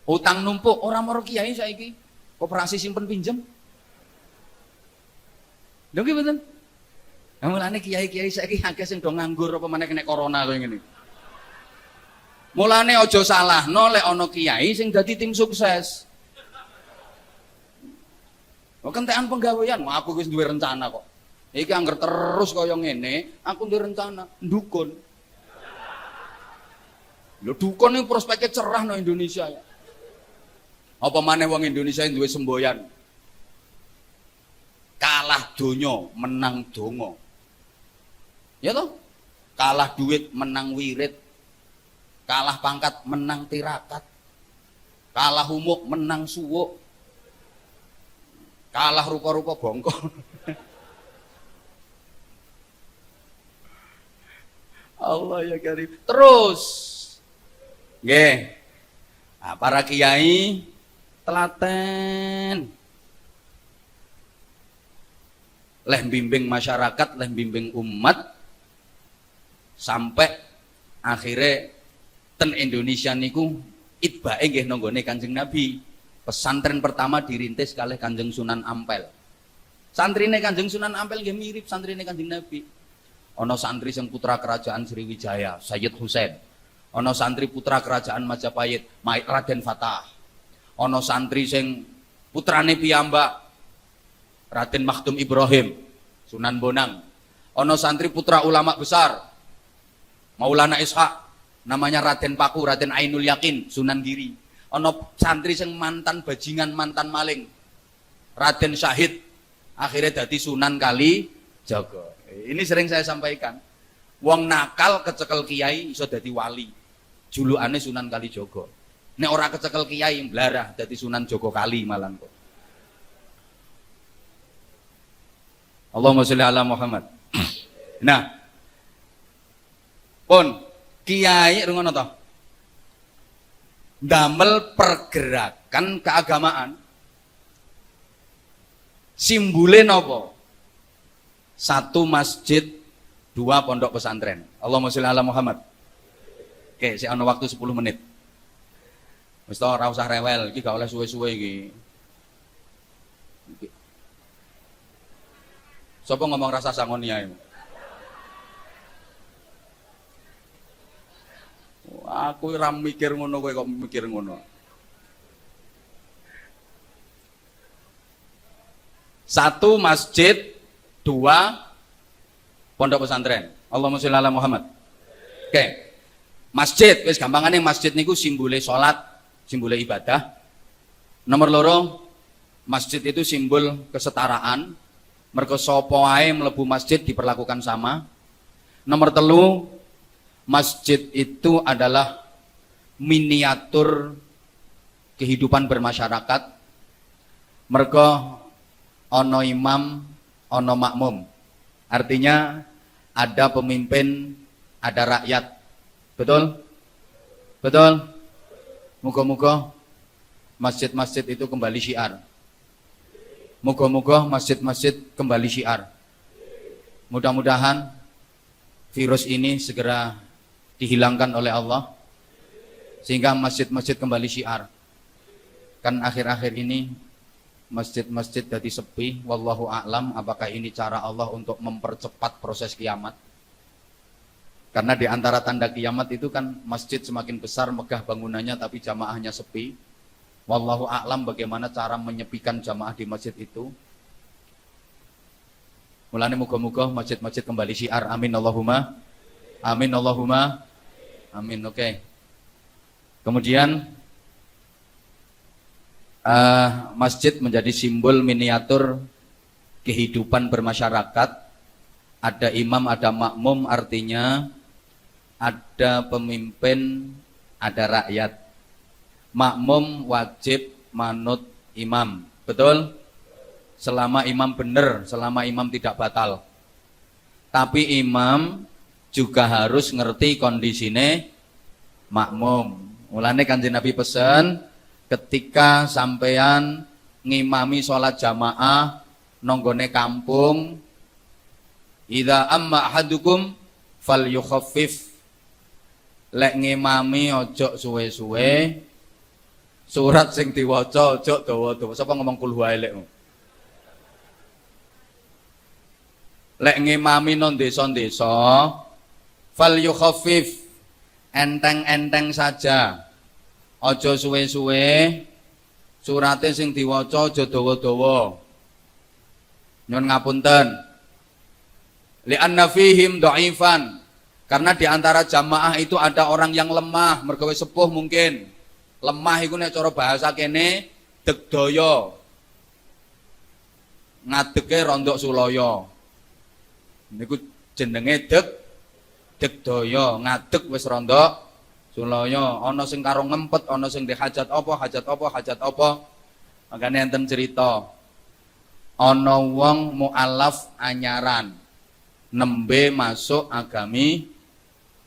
Speaker 2: Utang numpuk, orang moro kiai saiki koperasi simpen pinjem. Lho nggih mboten? Lah mulane kiai-kiai saiki akeh sing do nganggur apa meneh kena corona kaya ngene. Mulane aja salahno lek ana kiai sing dadi tim sukses. Kok kentekan penggawean, aku wis duwe rencana kok. Iki angger terus kaya ngene, aku duwe rencana ndukun. Lho dukun iki prospeknya cerah no Indonesia ya. Apa maneh wong Indonesia duwe semboyan. Kalah donya, menang donga. Ya toh? Kalah duit, menang wirid. Kalah pangkat, menang tirakat. Kalah umuk, menang suwuk. Kalah rupa-rupa bongkol. Allah ya karim. Terus nggih. Nah, para kiai telaten leh bimbing masyarakat, leh bimbing umat sampai akhirnya ten Indonesia niku itbae nggih nanggone Kanjeng Nabi. Pesantren pertama dirintis kalih Kanjeng Sunan Ampel. Santrine Kanjeng Sunan Ampel nggih mirip santrine Kanjeng Nabi. Ana santri sing putra kerajaan Sriwijaya, Sayyid Husain. Ana santri putra kerajaan Majapahit, Raden Fatah. Ana santri sing putrane piyambak, Raden Maktum Ibrahim, Sunan Bonang. Ana santri putra ulama besar, Maulana Ishaq, namanya Raden Paku, Raden Ainul Yakin, Sunan Giri. Ana santri sing mantan bajingan, mantan maling, Raden Syahid, akhirnya dadi Sunan Kalijaga. Ini sering saya sampaikan. Wong nakal kecekel kiai iso dadi wali. Julukane Sunan Kalijaga. Nek ora kecekel kiai mblarah dadi Sunan Jogokali malan kok. Allahumma sholli ala Muhammad. Nah, pun kiai rungono to. Damel pergerakan keagamaan. Simbole napa? 1 masjid, 2 pondok pesantren. Allahumma sholli ala Muhammad. Oke, saya ana waktu 10 menit. Wis to ora usah rewel, iki gak oleh suwe-suwe iki. Sapa ngomong rasa sangonia iki? Aku ora mikir ngono, kowe kok mikir ngono. 1 masjid, 2 pondok pesantren. Allahumma sholli ala Muhammad. Oke. Masjid, wis gampangane masjid niku simbole salat, simbole ibadah. Nomor 2, masjid itu simbol kesetaraan. Mergo sapa wae mlebu masjid diperlakukan sama. Nomor 3, masjid itu adalah miniatur kehidupan bermasyarakat. Mergo ono imam, ono makmum. Artinya ada pemimpin, ada rakyat. Betul? Betul? Moga-moga masjid-masjid itu kembali syiar. Moga-moga masjid-masjid kembali syiar. Mudah-mudahan virus ini segera dihilangkan oleh Allah sehingga masjid-masjid kembali syiar. Kan akhir-akhir ini masjid-masjid jadi sepi. Wallahu a'lam, apakah ini cara Allah untuk mempercepat proses kiamat? Karena di antara tanda kiamat itu kan masjid semakin besar, megah bangunannya, tapi jamaahnya sepi. Wallahu a'lam bagaimana cara menyepikan jamaah di masjid itu. Mulane muga-muga masjid-masjid kembali syiar. Amin Allahumma. Amin Allahumma. Amin. Oke. Kemudian masjid menjadi simbol miniatur kehidupan bermasyarakat. Ada imam, ada makmum, artinya ada pemimpin, ada rakyat. Makmum wajib manut imam, betul? Selama imam benar, selama imam tidak batal. Tapi imam juga harus ngerti kondisine makmum. Mulane Kanjeng Nabi pesen, ketika sampean ngimami sholat jamaah nonggone kampung, idza amma ahadukum falyukhaffif. Lek ngimami ojo suwe-suwe, Surat sing diwaca aja dawa-dawa. Sapa ngomong kul wae lek. Lek ngimami nang desa-desa, fal yukhaffif, enteng-enteng saja. Aja suwe-suwe. Surate sing diwaca aja dawa-dawa. Nyuwun ngapunten. Li'anna fihim dhaifan. Karena di antara jamaah itu ada orang yang lemah, mergo wis sepuh mungkin. Lemah iku nek cara bahasa kene degdaya. Ngadege rondok sulaya. Niku jenenge degdaya, ngadeg wis rondok sulaya. Ana sing karo ngempet, ana sing di hajat apa. Makane enten cerita. Ana wong mualaf anyaran nembe masuk agami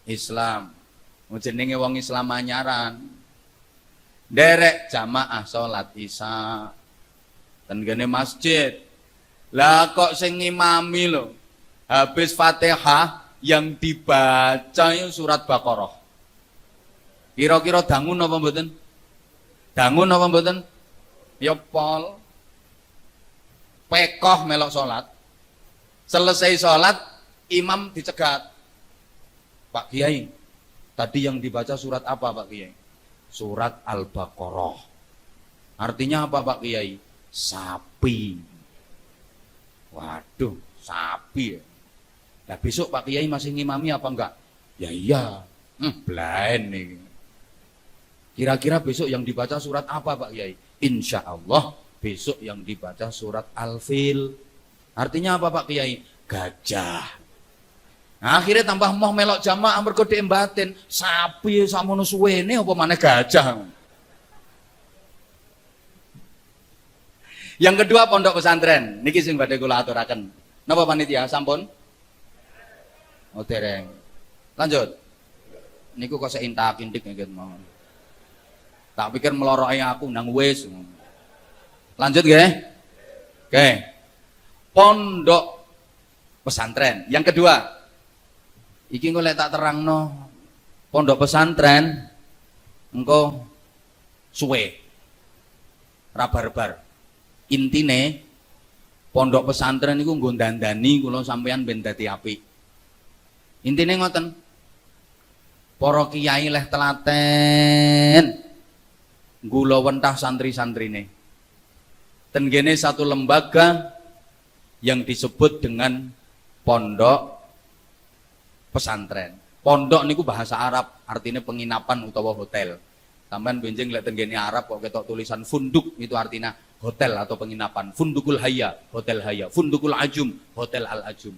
Speaker 2: Islam. Jenenge wong Islam anyaran. Derek jamaah salat Isya. Ten gene masjid. Lah kok sing ngimami lho. Habis Fatihah yang dibaca surat Baqarah. Kira-kira dangun apa mboten? Dangun apa mboten? Ya pol. Pekoh melok salat. Selesai salat imam dicegat. Pak Kiai, tadi yang dibaca surat apa Pak Kiai? Surat Al-Baqarah. Artinya apa Pak Kiai? Sapi. Waduh, sapi ya. Nah besok Pak Kiai masih ngimami apa enggak? Ya iya. Blind nih. Kira-kira besok yang dibaca surat apa Pak Kiai? Insya Allah besok yang dibaca surat Al-Fil. Artinya apa Pak Kiai? Gajah. Nah, akhirnya tambah moh melok jamaah mergo dhek batin, sapi samono suwene apa maneh gajah. Yang kedua pondok pesantren, niki sing badhe kula aturaken. Napa panitia sampun? Oh dereng. Lanjut. Niku kok seintak-intik nggih mau. Tak pikir meloroki aku nang wis. Lanjut nggih. Oke. Pondok pesantren. Yang kedua, iki engko lek tak terangno pondok pesantren engko suwe ra barbar. Intine pondok pesantren iku nggo dandani kula sampeyan ben dadi apik. Intine ngoten. Para kiai leh telaten gula wentah santri-santrine. Ten gene satu lembaga yang disebut dengan pondok pesantren. Pondok niku bahasa Arab, artinya penginapan utawa hotel. Sampeyan benjing lek tenggene Arab kok ketok tulisan funduk, itu artinya hotel atau penginapan. Fundukul Hayya, hotel Hayya. Fundukul Ajum, hotel Al Ajum.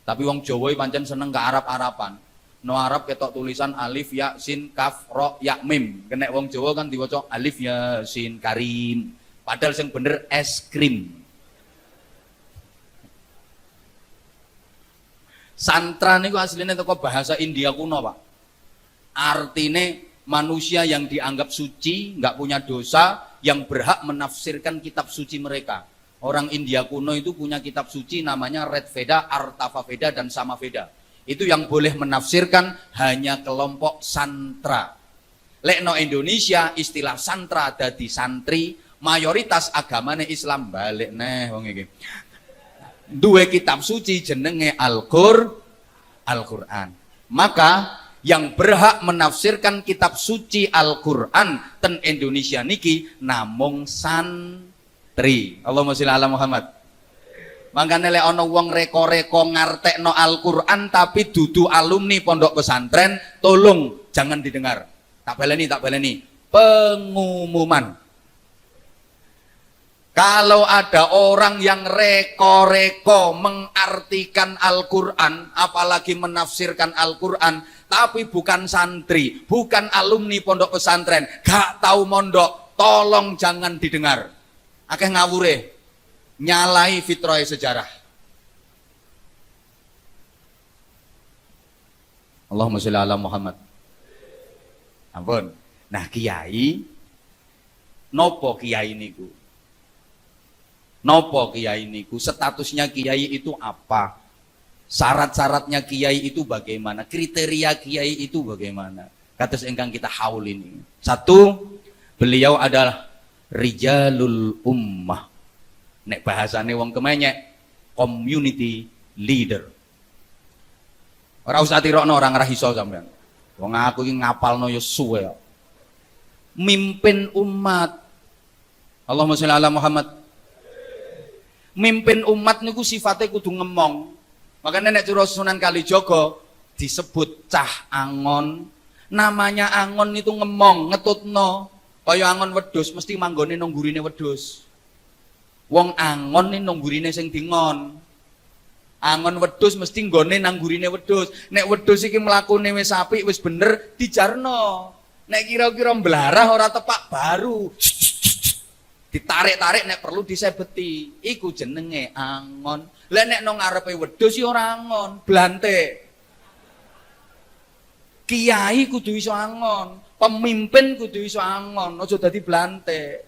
Speaker 2: Tapi wong Jawa pancen seneng ke Arab-Araban. No Arab ketok tulisan alif ya sin kaf ro ya mim. Kenek wong Jawa kan diwaca alif ya sin karim. Padahal sing bener es krim. Santra niku aslinya teko bahasa India kuno, Pak. Artinya manusia yang dianggap suci, nggak punya dosa, yang berhak menafsirkan kitab suci mereka. Orang India kuno itu punya kitab suci namanya Red Veda, Artava Veda, dan Sama Veda. Itu yang boleh menafsirkan hanya kelompok santra. Lekno Indonesia istilah santra dadi santri, mayoritas agamane Islam balik neh wong iki. Duwe kitab suci jenenge Al-Qur'an. Maka yang berhak menafsirkan kitab suci Al-Qur'an ten Indonesia niki namung santri. Allahumma sholli ala Muhammad. Mangkane lek ana wong reko-reko ngartekno Al-Qur'an tapi dudu alumni pondok pesantren, tolong jangan didengar. Tak baleni. Pengumuman. Kalau ada orang yang reko-reko mengartikan Al-Quran, apalagi menafsirkan Al-Quran, tapi bukan santri, bukan alumni pondok pesantren, gak tahu mondok, tolong jangan didengar. Akeh ngawure, nyalai fitrah sejarah. Allahumma sholli ala Muhammad. Ampun. Nah kiai, nopo kiai niku? Nopo kiai niku, statusnya kiai itu apa? Syarat-syaratnya kiai itu bagaimana? Kriteria kiai itu bagaimana? Kados ingkang kita haul ini. 1, Beliau adalah rijalul ummah. Nek bahasane wong kemenyek, community leader. Ora usah tirokno orang ora iso sampean. Wong aku iki ngapalno ya suwe kok. Mimpin umat. Allahumma sholli ala Muhammad. Mimpin umat niku sifatnya kudu ngemong. Makanya nek cara Sunan Kalijaga disebut cah angon. Namanya angon itu ngemong, ngetutno. Kaya angon wedhus mesti manggone nang gurine wedhus. Wong angon ning nang gurine sing dingon. Angon wedhus mesti nggone nang gurine wedhus. Nek wedhus iki mlakune wis apik, wis bener, dijarno. Nek kira-kira mblarah ora tepak baru. Ditarik-tarik nek perlu disebeti. Iku jenenge angon. Lah nek nang ngarepe wedhus ya ora angon, blantik. Kiai kudu iso angon, pemimpin kudu iso angon, aja dadi blantik.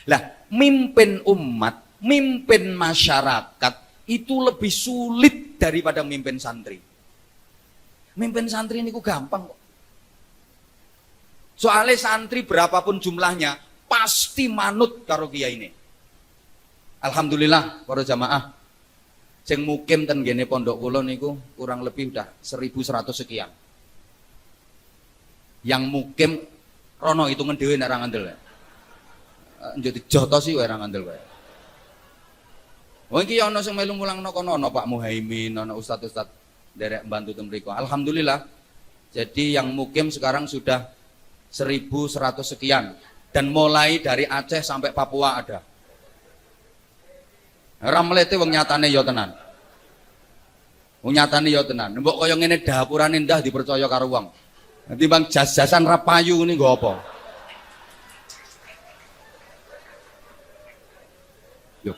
Speaker 2: Lah, mimpin umat, mimpin masyarakat itu lebih sulit daripada mimpin santri. Mimpin santri ini gampang kok. Soalnya santri berapapun jumlahnya pasti manut karo kiai ini. Alhamdulillah para jamaah sing mukim ten gene pondok kula niku kurang lebih udah 1100 sekian. Yang mukim rono hitungan dhewe nek ra ngandel. Njot dijotosi wae ra ngandel wae. Wong iki ana sing melu mulangno kono ana Pak Muhaimin, ana ustaz-ustaz derek bantu ten mriku. Alhamdulillah. Jadi yang mukim sekarang sudah 1100 sekian dan mulai dari Aceh sampai Papua ada. Ora mlete wong nyatane ya tenan. Wong nyatane ya tenan. Mbok kaya ngene dapurane ndah dipercaya karo wong. Nanti bang jas-jasan ra payu ngene nggo apa? Yuk.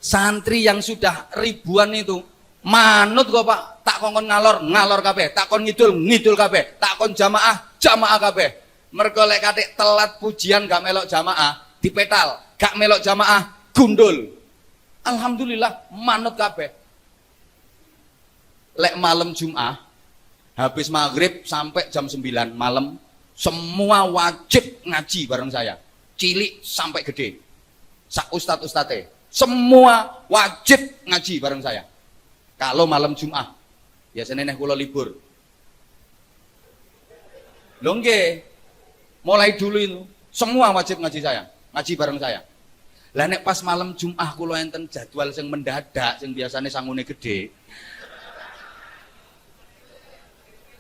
Speaker 2: Santri yang sudah ribuan itu manut kok Pak, tak kongkon ngalor kabeh, tak kon ngidul kabeh, tak kon jamaah kabeh. Mergo lek katik telat pujian gak melok jamaah, dipetal, gak melok jamaah, gundul. Alhamdulillah manut kabeh. Lek malam Jumat habis maghrib sampai jam 9 malam semua wajib ngaji bareng saya. Cilik sampai gede. Sak ustad-ustate semua wajib ngaji bareng saya. Kalau malam Jumat biasanya nek kula libur. Lho nggih. Mulai dulu itu semua wajib ngaji saya, ngaji bareng saya. Lah nek pas malam Jumat kula enten jadwal sing mendadak sing biasane sangune gede.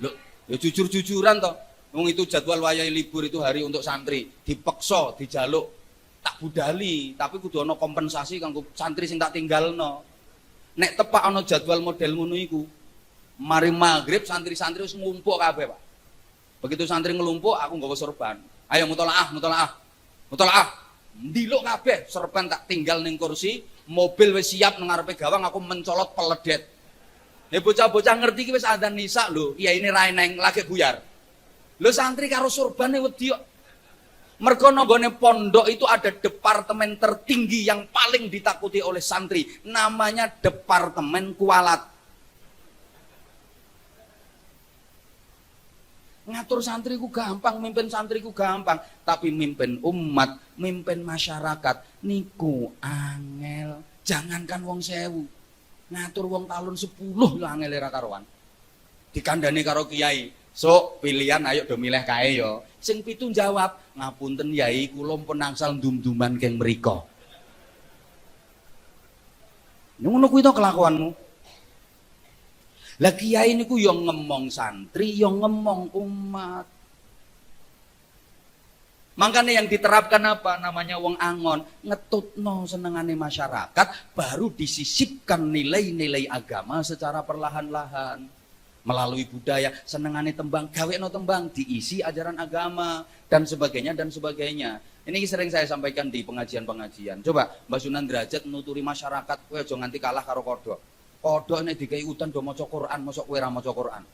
Speaker 2: Lho, ya jujur-jujuran toh. Wong itu jadwal wayahe libur itu hari untuk santri, dipeksa, dijaluk, tak budali, tapi kudu ana kompensasi kanggo santri sing tak tinggalno. Nek tepak ana jadwal model ngono iku, mari maghrib santri-santri wis ngumpuk kabeh, Pak. Begitu santri ngelumpuk, aku nggawa sorban. Ayo mutolaah. Ndiluk kabeh, sorban tak tinggal ning kursi, mobil wis siap nang ngarepe gawang, aku mencolot peledet. Bocah-bocah ngerti iki wis adzan nisa lho, iya ini ra eneng lagi buyar. Lho santri karo sorbane wedi kok. Mergo nanggone pondok itu ada departemen tertinggi yang paling ditakuti oleh santri, namanya Departemen Kualat. Ngatur santriku gampang, mimpin santriku gampang, tapi mimpin umat, mimpin masyarakat niku angel. Jangankan wong 1000, ngatur wong talun 10 lah angel ra karuan. Dikandani karo kiai, sok pilihan ayo do milih kae yo. Sing 7 jawab, ngapunten yai kula pun angsal ndum-nduman keng mriko. Ngono kuwi to kelakuanmu. Lah kiai niku yo ngemong santri, yo ngemong umat. Makanya yang diterapkan apa? Namanya wong angon, ngetutno senengane masyarakat, baru disisipkan nilai-nilai agama secara perlahan-lahan. Melalui budaya, senengane tembang, gawekno tembang, diisi ajaran agama, dan sebagainya, dan sebagainya. Ini sering saya sampaikan di pengajian-pengajian. Coba Mbak Sunan Derajat nuturi masyarakat, kowe aja nganti kalah karo kodhok. Kodhok nek dikai udan do maca Quran, mosok kowe ra maca Quran.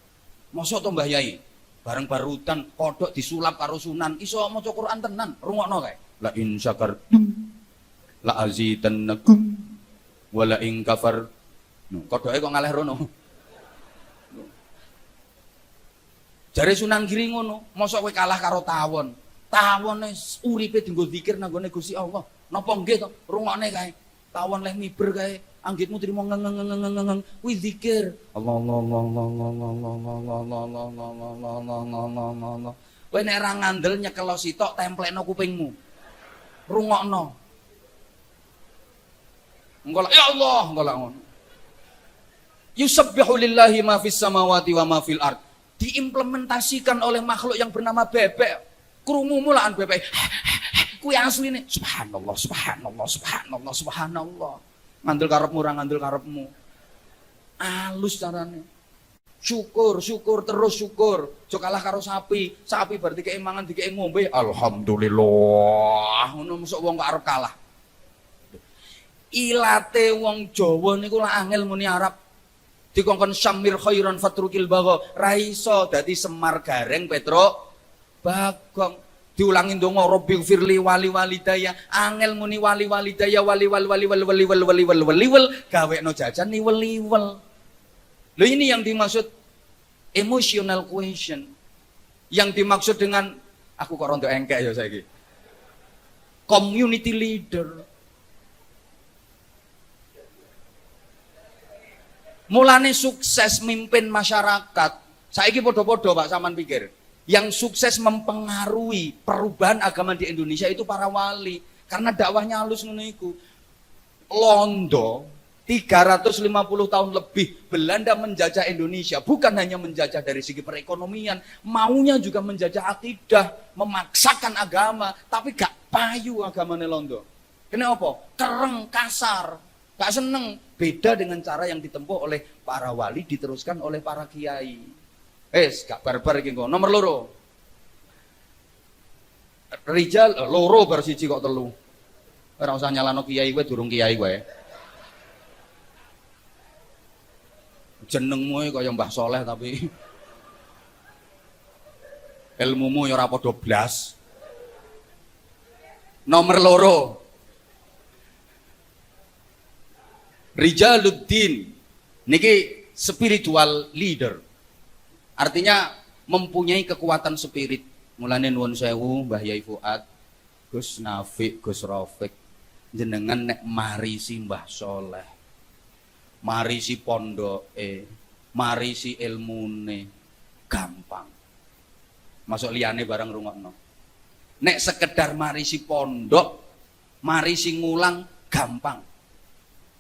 Speaker 2: Mosok to Mbah Yai, bareng barutan kodhok disulap karo Sunan, iso maca Quran tenan, rungokno kae. La in syakartum la azidannakum wa la in kafar. Kodhoke kok ngalih rono. Jare Sunan Giri ngono, mosok kowe kalah karo tawon. Tawone uripe dienggo zikir nang gone Gusti Allah. Napa nggih to? Rungokne kae. Tawon leh miber kae. Anggitmu trimo ngeng kuwi zikir. Allah. Kowe nek ra ngandel nyekel sitok templekno kupingmu. Rungokno. Engko ya Allah, engko lak ngono. Yusabbihu lillahi ma fis samawati wa ma fil ard. Diimplementasikan oleh makhluk yang bernama bebek. Krungumu laan bebek. Kuwi asline subhanallah, subhanallah, subhanallah, subhanallah. Ngandel karepmu ora ngandel karepmu. Alus carane. Syukur, syukur terus syukur. Aja kalah karo sapi. Sapi berarti dikek mangan, dikek ngombe. Alhamdulillah. Ngono mosok wong kok arep kalah. Ilate wong Jawa niku lak angel muni Arab. Dikongkon syamir khairan fatrukil bagha. Ra iso dadi Semar Gareng Petruk Bagong. Diulangi ndonga Rabbi firli wali walidaya. Angel muni wali walidaya wali gawekno jajan niwel-niwel. Loh ini yang dimaksud emotional quotient. Yang dimaksud dengan aku kok rondo engkek ya saiki. Community leader. Mulane sukses mimpin masyarakat. Saiki podo-podo Pak sampean pikir. Yang sukses mempengaruhi perubahan agama di Indonesia itu para wali. Karena dakwahnya halus ngono iku. Londo 350 tahun lebih Belanda menjajah Indonesia, bukan hanya menjajah dari segi perekonomian, maunya juga menjajah akidah, memaksakan agama, tapi gak payu agamane Londo. Kenapa? Kereng, kasar, gak seneng. Beda dengan cara yang ditempuh oleh para wali, diteruskan oleh para kiai. Gak barbar iki kok. Nomor loro. Rijal loro bar siji kok telu. Ora usah nyalano kiai kowe durung kiai kowe. Jenengmu kaya Mbah Soleh tapi ilmumu ya ora padha blas. Nomor loro. Rijaluddin niki spiritual leader. Artinya mempunyai kekuatan spirit. Mulane nuwun sewu Mbah Yai Fuad, Gus Nafik, Gus Rafiq, jenengan nek marisi Mbah Soleh, marisi pondoke, marisi ilmune gampang. Masuk liyane bareng rungokno. Nek sekedar marisi pondok, marisi ngulang gampang.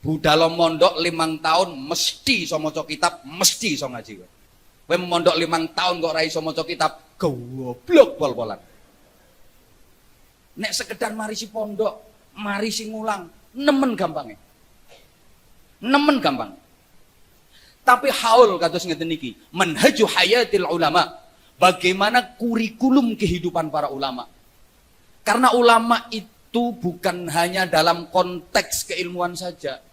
Speaker 2: Budal mondok 5 tahun mesti iso maca kitab, mesti iso ngaji kowe. Kowe mondok 5 tahun kok ora iso maca kitab, goblok pol-polan. Nek sekedar marisi pondok, marisi ngulang, nemen gampangnya. Nemen gampang. Tapi haul kados ngeten iki, manhaju hayatil ulama. Bagaimana kurikulum kehidupan para ulama? Karena ulama itu bukan hanya dalam konteks keilmuan saja.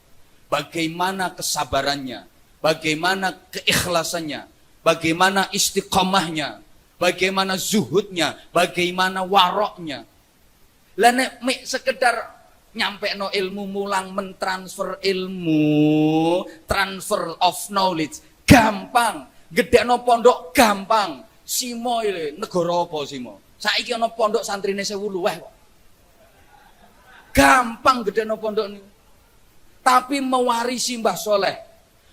Speaker 2: Bagaimana kesabarannya, bagaimana keikhlasannya, bagaimana istiqomahnya, bagaimana zuhudnya, bagaimana waroknya. Lah nek sekedar nyampe no ilmu mulang mentransfer ilmu, transfer of knowledge gampang, gede no pondok gampang. Simo ile negara apa simo? Saiki ana pondok santrine 1000 luweh kok. Gampang gede no pondok niku. Tapi mewarisi Mbah Soleh,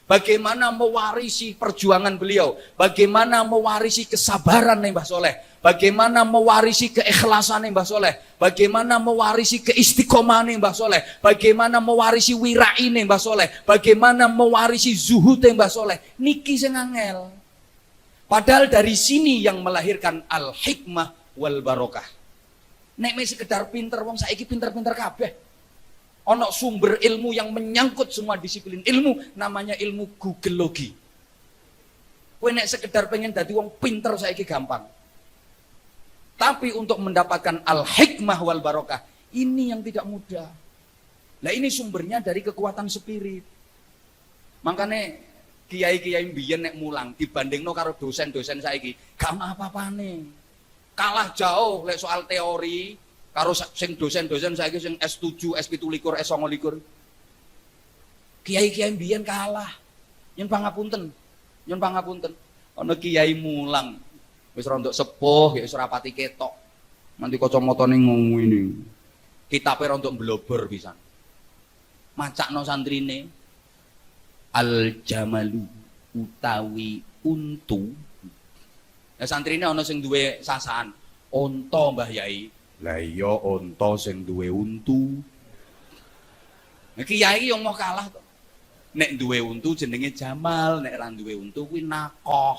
Speaker 2: bagaimana mewarisi perjuangan beliau, bagaimana mewarisi kesabaran Mbah Soleh, bagaimana mewarisi keikhlasan Mbah Soleh, bagaimana mewarisi keistiqomahan Mbah Soleh, bagaimana mewarisi wirai Mbah Soleh, bagaimana mewarisi zuhud Mbah Soleh. Niki sing angel. Padahal dari sini yang melahirkan al-hikmah wal barokah. Nek sekedar pinter wong saiki pinter-pinter kabeh. Ono sumber ilmu yang menyangkut semua disiplin ilmu, namanya ilmu Googleologi. Kowe nek sekedar pengen dadi wong pinter saiki gampang. Tapi untuk mendapatkan al-hikmah wal barokah, ini yang tidak mudah. Nah ini sumbernya dari kekuatan spirit. Makanya kiai-kiai mbiyen nek mulang dibandingno karo dosen-dosen saiki, gak ono apa-apane. Kalah jauh lek soal teori karo sing dosen-dosen saiki sing S7, S17, S29. Kiai-kiai mbiyen kalah. Yen pangapunten. Yen pangapunten. Ana kiai mulang wis rondok sepuh, ya wis ora pati ketok. Nanti kacamatane ngono ini. Kitabe rontok blobor pisan. Macakno santrine al jamalu utawi untu. Nah santrine ana sing duwe sasaan, unta Mbah Yai. Lah iya unta sing duwe untu. Nek kiai yo mau kalah to. Nek duwe untu jenenge Jamal, nek ra duwe untu kuwi Nakoh.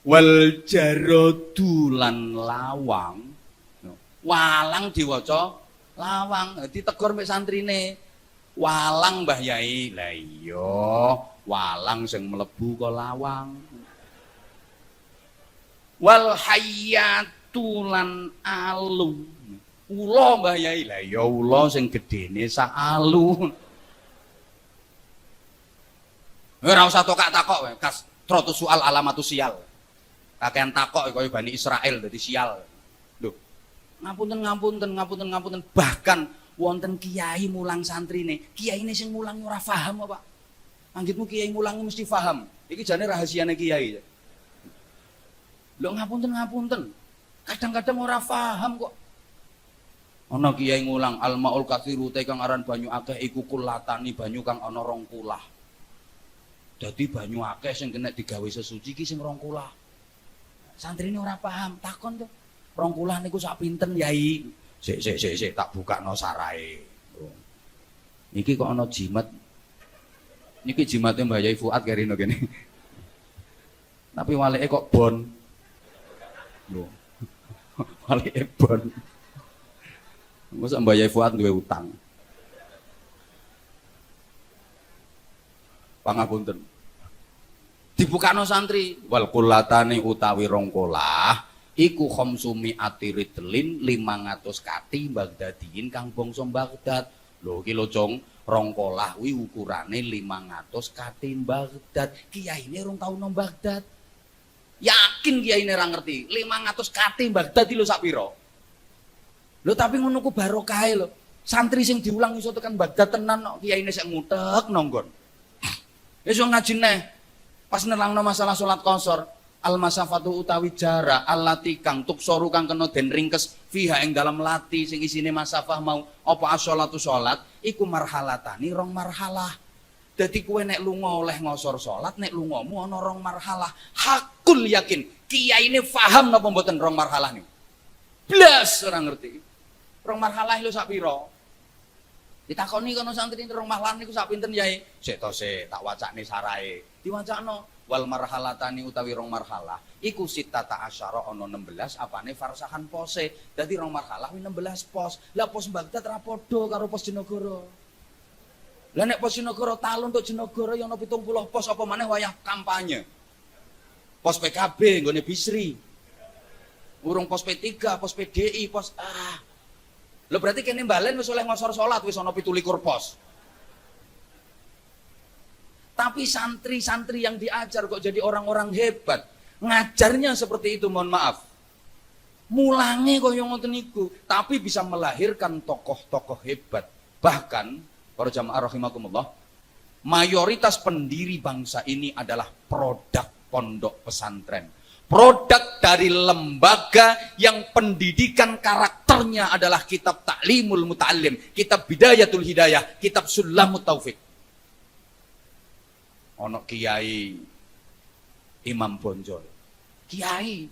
Speaker 2: Wal jaradu lan lawang. Walang diwaca lawang. Ditegur mek santrine. Walang Mbah Yai. Lah iya, walang sing mlebu kok lawang. Wal hayyatu lan alu. Ula Mbah Yai. Lah iya ula sing gedene sak alu. Ora usah takok wae, kas trotu soal alamatu sial. Kakean takok kaya Bani Israel dadi sial. Lho. Ngapunten. Bahkan wonten kiai mulang santrine, kiyaine sing mulang ora paham apa. Anggitmu kiai mulang mesti paham. Iki jane rahasiane kiai. Lho ngapunten. Kadang-kadang ora paham kok. Ana kiai mulang al-maul katsiru te kang aran banyu akeh iku kulatani banyu kang ana rong kulah. Dadi banyu akeh sing kena digawe sesuci iki sing rong kulah. Santrine ora paham, takon to. Rong kulah niku sak pinten, Yai? Sik tak bukakno sarahe. Oh. Iki kok ana jimat. Niki jimate Mbah Yai Fuad kerino kene. Tapi walike kok bon. Lho. Walike bon. Mosok Mbah Yai Fuad duwe utang. Pangapunten. Dibukano santri wal kulatane utawi rong kolah iku khamsumi atiridlin 500 kati Baghdadiin kang bangsa Baghdad. Lho iki lho Jong, rong kolah kuwi ukurane 500 kati Baghdad. Kiyaine rong tau nang Baghdad. Yakin kiyaine ra ngerti 500 kati Baghdad iki lho sak pira. Lho tapi ngono ku barokahe lho. Santri sing diulang iso tekan Baghdad tenan kok kiyaine sik ngutek nonggon. Wis ngaji neh. Pas nerangno masalah salat qashar, al masafatu utawi jarak allati kang tuksoru kang kena den ringkes fiha ing dalam lati sing isine masafah mau apa as-sholatu salat iku marhalatani rong marhalah. Dadi kowe nek lunga oleh ngosor salat nek lungamu ana rong marhalah. Hakul yakin kiyaine paham napa mboten rong marhalah niku. Blas ora ngerti. Rong marhalah lho sak pira? Ditakoni kono santri rong marhalah niku sak pinten Yai? Sik to sik tak wacane sarahe. Diwacakno wal marhalatani utawi rong marhalah iku sitata asyara ana 16 apane farsahan pose. Dadi rong marhalah kuwi 16 pos. Lah pos Baghdad ra padha karo pos Jenagara. Lah nek pos Jenagara talun untuk Jenagara ya ana 70 pos apa maneh wayah kampanye. Pos PKB nggone Bisri. Urung pos P3, pos PDI, pos Lho berarti kene mbalen wis oleh ngosor salat wis ana 17 pos. Tapi santri-santri yang diajar kok jadi orang-orang hebat. Ngajarnya seperti itu, mohon maaf. Mulange kaya ngoten niku, tapi bisa melahirkan tokoh-tokoh hebat. Bahkan para jamaah rahimakumullah, mayoritas pendiri bangsa ini adalah produk pondok pesantren. Produk dari lembaga yang pendidikan karakternya adalah kitab Ta'limul Muta'allim, kitab Bidayatul Hidayah, kitab Sulamut Taufik. Ono kiai Imam Bonjol. Kiai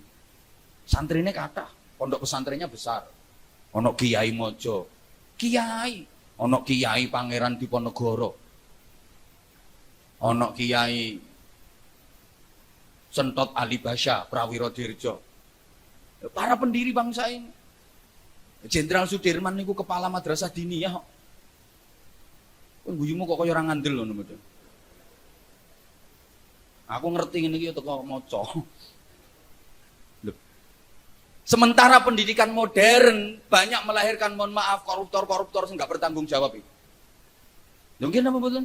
Speaker 2: santrine kathah, pondok pesantrennya besar. Ono Kiai Mojo. Kiai, ono Kiai Pangeran Diponegoro. Ono Kiai Sentot Ali Basya, Prawiro Dirjo. Para pendiri bangsa ini. Jenderal Sudirman niku kepala madrasah diniyah kok. Guyumu kok kaya ora ngandel ngono to. Aku ngerti ngene iki teko maca. Sementara pendidikan modern banyak melahirkan, mohon maaf, koruptor-koruptor sing gak bertanggung jawab iki. Mungkin apa betul?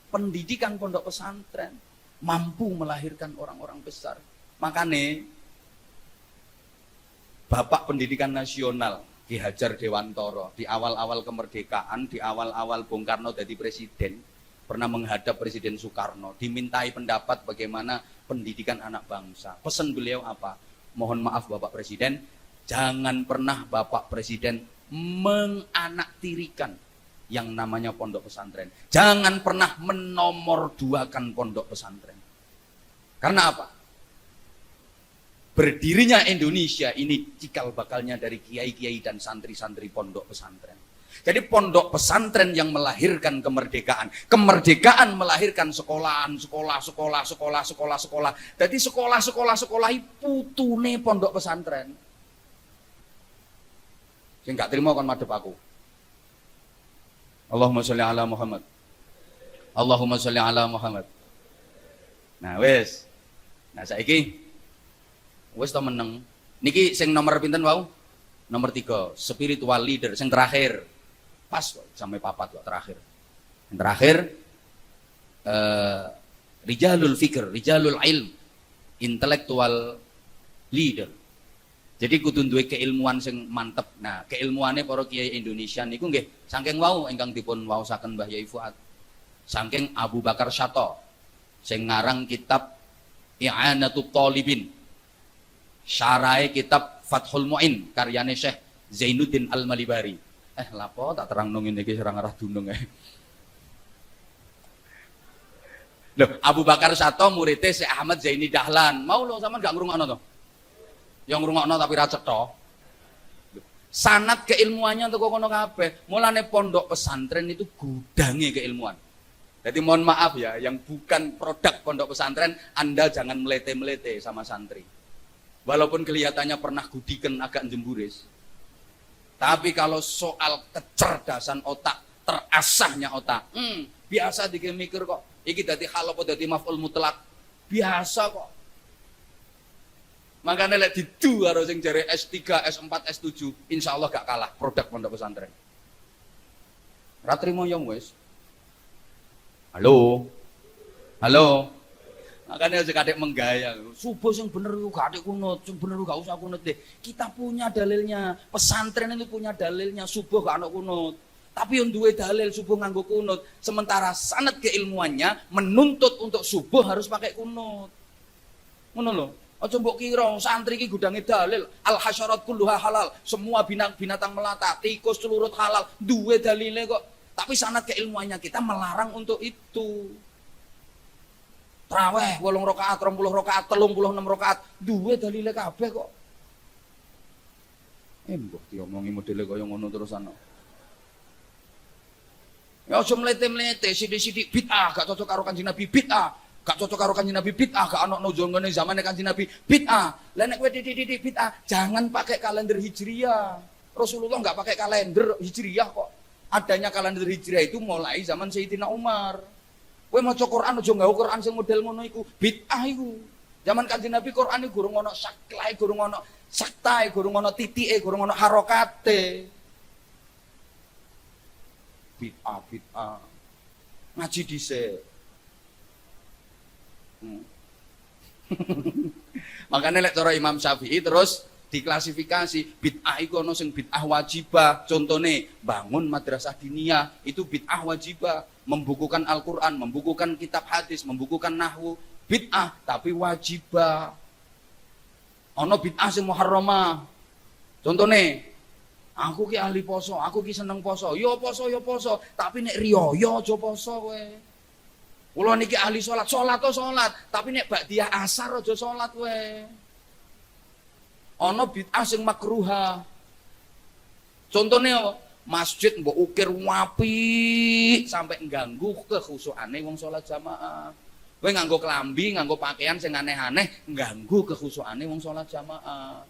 Speaker 2: Pendidikan pondok pesantren mampu melahirkan orang-orang besar. Makanya Bapak Pendidikan Nasional Ki Hajar Dewantara di awal-awal kemerdekaan, di awal-awal Bung Karno jadi presiden, pernah menghadap Presiden Soekarno, dimintai pendapat bagaimana pendidikan anak bangsa. Pesan beliau apa? mohon maaf Bapak Presiden, jangan pernah Bapak Presiden menganaktirikan yang namanya pondok pesantren. Jangan pernah menomorduakan pondok pesantren. Karena apa? Berdirinya Indonesia ini cikal bakalnya dari kiai-kiai dan santri-santri pondok pesantren. Jadi pondok pesantren yang melahirkan kemerdekaan. Kemerdekaan melahirkan sekolah. Jadi sekolah putune pondok pesantren. Sing gak terima kon madhep aku. Allahumma sholli ala Muhammad. Allahumma sholli ala Muhammad. Nah wis. Nah saiki wis to meneng. Niki sing nomor pinten wau? Nomor 3, spiritual leader sing terakhir. Pas kok sampai papat kok terakhir. Yang terakhir rijalul fikr, rijalul ilm, intellectual leader. Jadi kudu duwe keilmuan sing mantep. Nah, keilmuane para kiai Indonesia niku nggih saking wau ingkang dipun waosaken Mbah Yai Fuad. Saking Abu Bakar Syato sing ngarang kitab I'anatut Thalibin. Syarahe kitab Fathul Mu'in karyane Syekh Zainuddin Al-Malibari. Lapo tak terang nang ngene iki ora ngarah dunung Loh, Abu Bakar Syato muridé Syekh Ahmad Zaini Dahlan. Mau lho sampean gak ngrungokno to? Yang ngrungokno tapi ra cetha. Sanad keilmuannya untuk kono kabeh. Mulane pondok pesantren itu gudange keilmuan. Jadi mohon maaf ya, yang bukan produk pondok pesantren, Anda jangan melete-melete sama santri. Walaupun kelihatannya pernah gudiken agak jemburis. Tapi kalau soal kecerdasan otak, terasahnya otak, biasa dikira-mikir kok. Iki dadi hal apa dadi maf'ul mutlak. Biasa kok. Makanya lek didu karo sing jare S3, S4, S7, insyaallah gak kalah produk pondok pesantren. Ra trimo ya wis. Halo. Halo. Makanya aja kadek menggaya. Subuh yang bener itu gak ada kunut, yang bener gak usah kunut deh. Kita punya dalilnya. Pesantren itu punya dalilnya. Subuh gak ada kunut. Tapi yang dua dalil subuh nganggo kunut. Sementara sanad keilmuannya menuntut untuk subuh harus pakai kunut. Ngono lho. Aja mbok kira santri iki gudange dalil. Al hasyarat kulluha halal. Semua binatang melata, tikus, celurut halal. Dua dalile kok. Tapi sanad keilmuannya kita melarang untuk itu. Traweh 8 rakaat, 20 rakaat, 36 rakaat, duwe dalile kabeh kok. Mbok diomongi modele kaya ngono terusan. Ya aja mlete-mlete, sithik-sithik bid'ah, gak cocok karo Kanjeng Nabi bid'ah, gak cocok karo Kanjeng Nabi bid'ah, gak ono nujungane zamane Kanjeng Nabi bid'ah. Lah nek kowe titik-titik bid'ah, jangan pakai kalender Hijriah. Rasulullah enggak pakai kalender Hijriah kok. Adanya kalender Hijriah itu mulai zaman Sayyidina Umar. Kowe maca Quran aja nggawa Quran sing model ngono iku, bid'ah iku. Zaman Kanjeng Nabi Quran iki gurung ana saklae, gurung ana saktae, gurung ana titike, gurung ana harokate. Bid'ah. Ngaji dhisik. Makanya lek cara Imam Syafi'i terus diklasifikasi bid'ah iku ana sing bid'ah wajibah. Contone bangun madrasah diniyah itu bid'ah wajibah, membukukan Al-Qur'an, membukukan kitab hadis, membukukan nahwu, bid'ah tapi wajibah. Ana bid'ah sing muharramah. Contone aku ki ahli poso, aku ki seneng poso. Ya poso, tapi nek riyaya aja poso kowe. Kula niki ahli salat, tapi nek ba'diyah asar aja salat kowe. Ana bid'ah sing makruha. Contone masjid mbok ukir apik sampai ngganggu kekhusyukane wong salat jamaah. Kowe nganggo klambi, nganggo pakaian sing aneh-aneh, ngganggu kekhusyukane wong salat jamaah.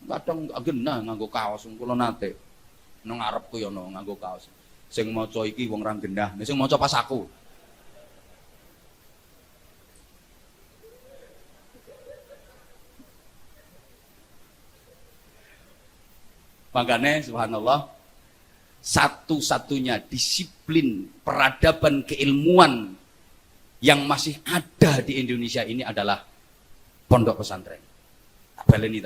Speaker 2: Kadang gak genah nganggo kaos, kula nate nang ngarepku ya ono nganggo kaos. Sing maca iki wong ra genah, sing maca pas aku. Makanya subhanallah, satu-satunya disiplin peradaban keilmuan yang masih ada di Indonesia ini adalah pondok pesantren. Tak baleni.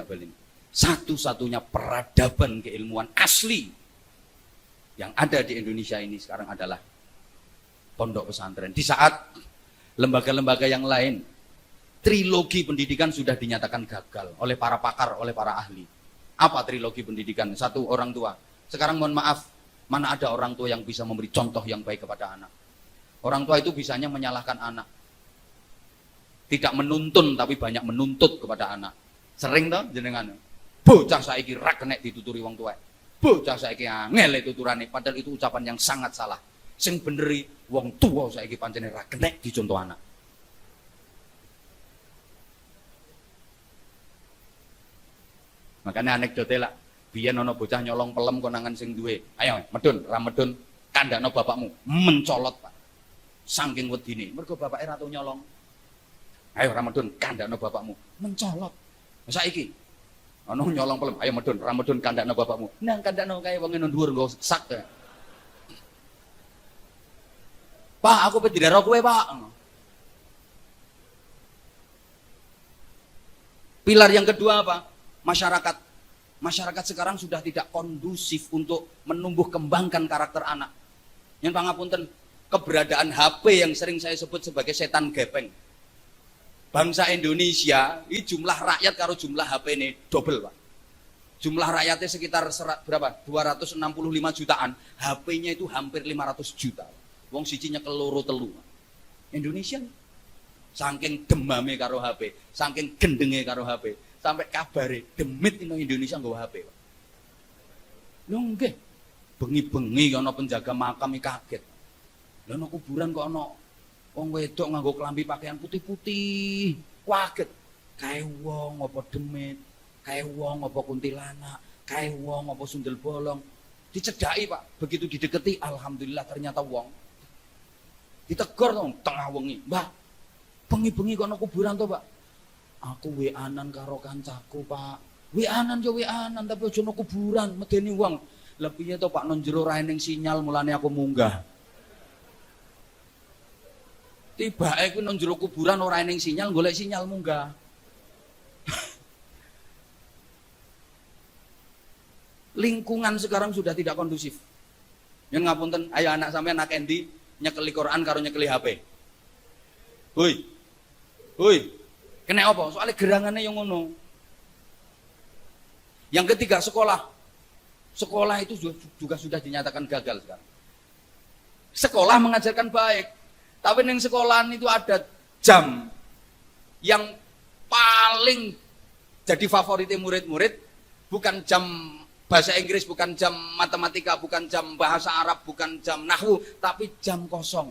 Speaker 2: Satu-satunya peradaban keilmuan asli yang ada di Indonesia ini sekarang adalah pondok pesantren. Di saat lembaga-lembaga yang lain trilogi pendidikan sudah dinyatakan gagal oleh para pakar, oleh para ahli. Apa trilogi pendidikan? Satu, orang tua. Sekarang mohon maaf, mana ada orang tua yang bisa memberi contoh yang baik kepada anak? Orang tua itu bisanya menyalahkan anak. Tidak menuntun tapi banyak menuntut kepada anak. Sering toh jenengan. Bocah saiki ra kenek dituturi wong tuwa. Bocah saiki angel tuturane, padahal itu ucapan yang sangat salah. Sing beneri wong tua saiki pancene ra kenek dicontoh anak. Makanya anekdote lah, biyen ana bocah nyolong pelem konangan sing duwe. Ayo medun, ra medun, kandhakno bapakmu. Mencolot, Pak. Saking wedine, mergo bapake ra tau nyolong. Ayo ra medun, kandhakno bapakmu. Mencolot. Saiki ana nyolong pelem, ayo medun, ra medun kandhakno bapakmu. Nang kandhakno kaya wong nang dhuwur nggo sak. Pak, aku pe didaro kowe, Pak. Pilar yang kedua apa? Masyarakat. Masyarakat sekarang sudah tidak kondusif untuk menumbuh kembangkan karakter anak. Yang pangapunten, keberadaan HP yang sering saya sebut sebagai setan gepeng. Bangsa Indonesia, ini jumlah rakyat karo jumlah HP ini double, Pak. Jumlah rakyatnya sekitar berapa? 265 jutaan. HP-nya itu hampir 500 juta. Wong siji nyekel loro telu. Indonesia saking demame karo HP, saking gendenge karo HP, sampai kabare demit ino Indonesia nggawa HP. Lho nggih. Bengi-bengi ana penjaga makam iki kaget. Lha ana kuburan kok ana wong wedok nganggo klambi pakaian putih-putih. Kaget. Kae wong apa demit, kae wong apa kuntilanak, kae wong apa sundel bolong. Dicedhaki, Pak. Begitu dideketi, alhamdulillah ternyata wong. Ditegur dong tengah wengi, Mbak. Bengi-bengi kok ana kuburan to, Pak? Aku WA-an karo kancaku, Pak. WA-an yo WA-an, tapi aja ana kuburan, medeni wong. Lah piye to, Pak, nang jero ra ening sinyal mulane aku munggah. Tibake ku nang jero kuburan ora ening sinyal, golek sinyal munggah. Lingkungan sekarang sudah tidak kondusif. Yen ngapunten, ayo anak sampean anak endi nyekeli Quran karo nyekeli HP. Hoi. Kena apa? Soalnya gerangannya yang ngono. Yang ketiga, sekolah. Sekolah itu juga sudah dinyatakan gagal sekarang. Sekolah mengajarkan baik, tapi di sekolahan itu ada jam yang paling jadi favoritnya murid-murid, bukan jam bahasa Inggris, bukan jam matematika, bukan jam bahasa Arab, bukan jam nahwu, tapi jam kosong.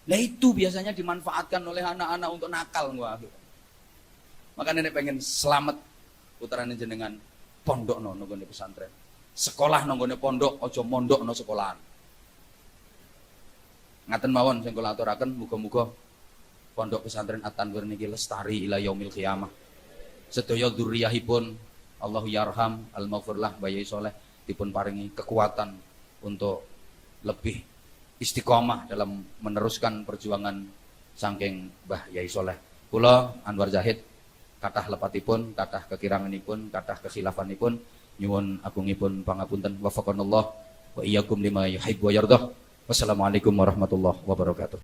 Speaker 2: Nah itu biasanya dimanfaatkan oleh anak-anak untuk nakal. Makanya nenek pengen selamat putrane jenengan pondok nonggone pesantren. Sekolah nonggone pondok, ojo mondok no sekolahan. Ngaten mawon sing kula aturaken, muga-muga pondok pesantren At-Tanwir niki lestari ila yaumil qiyamah. Sedaya dzurriyyahipun Allahu yarham al-maghfirlah Bayi Soleh dipun paringi kekuatan untuk lebih istiqomah dalam meneruskan perjuangan saking Mbah Yai Soleh. Kula Anwar Zahid kathah lepatipun, kathah kekiranganipun, kathah kekhilafanipun nyuwun agungipun pangapunten. Wafaqanallah wa iyyakum lima yuhibbu wa yardah. Wassalamualaikum warahmatullahi wabarakatuh.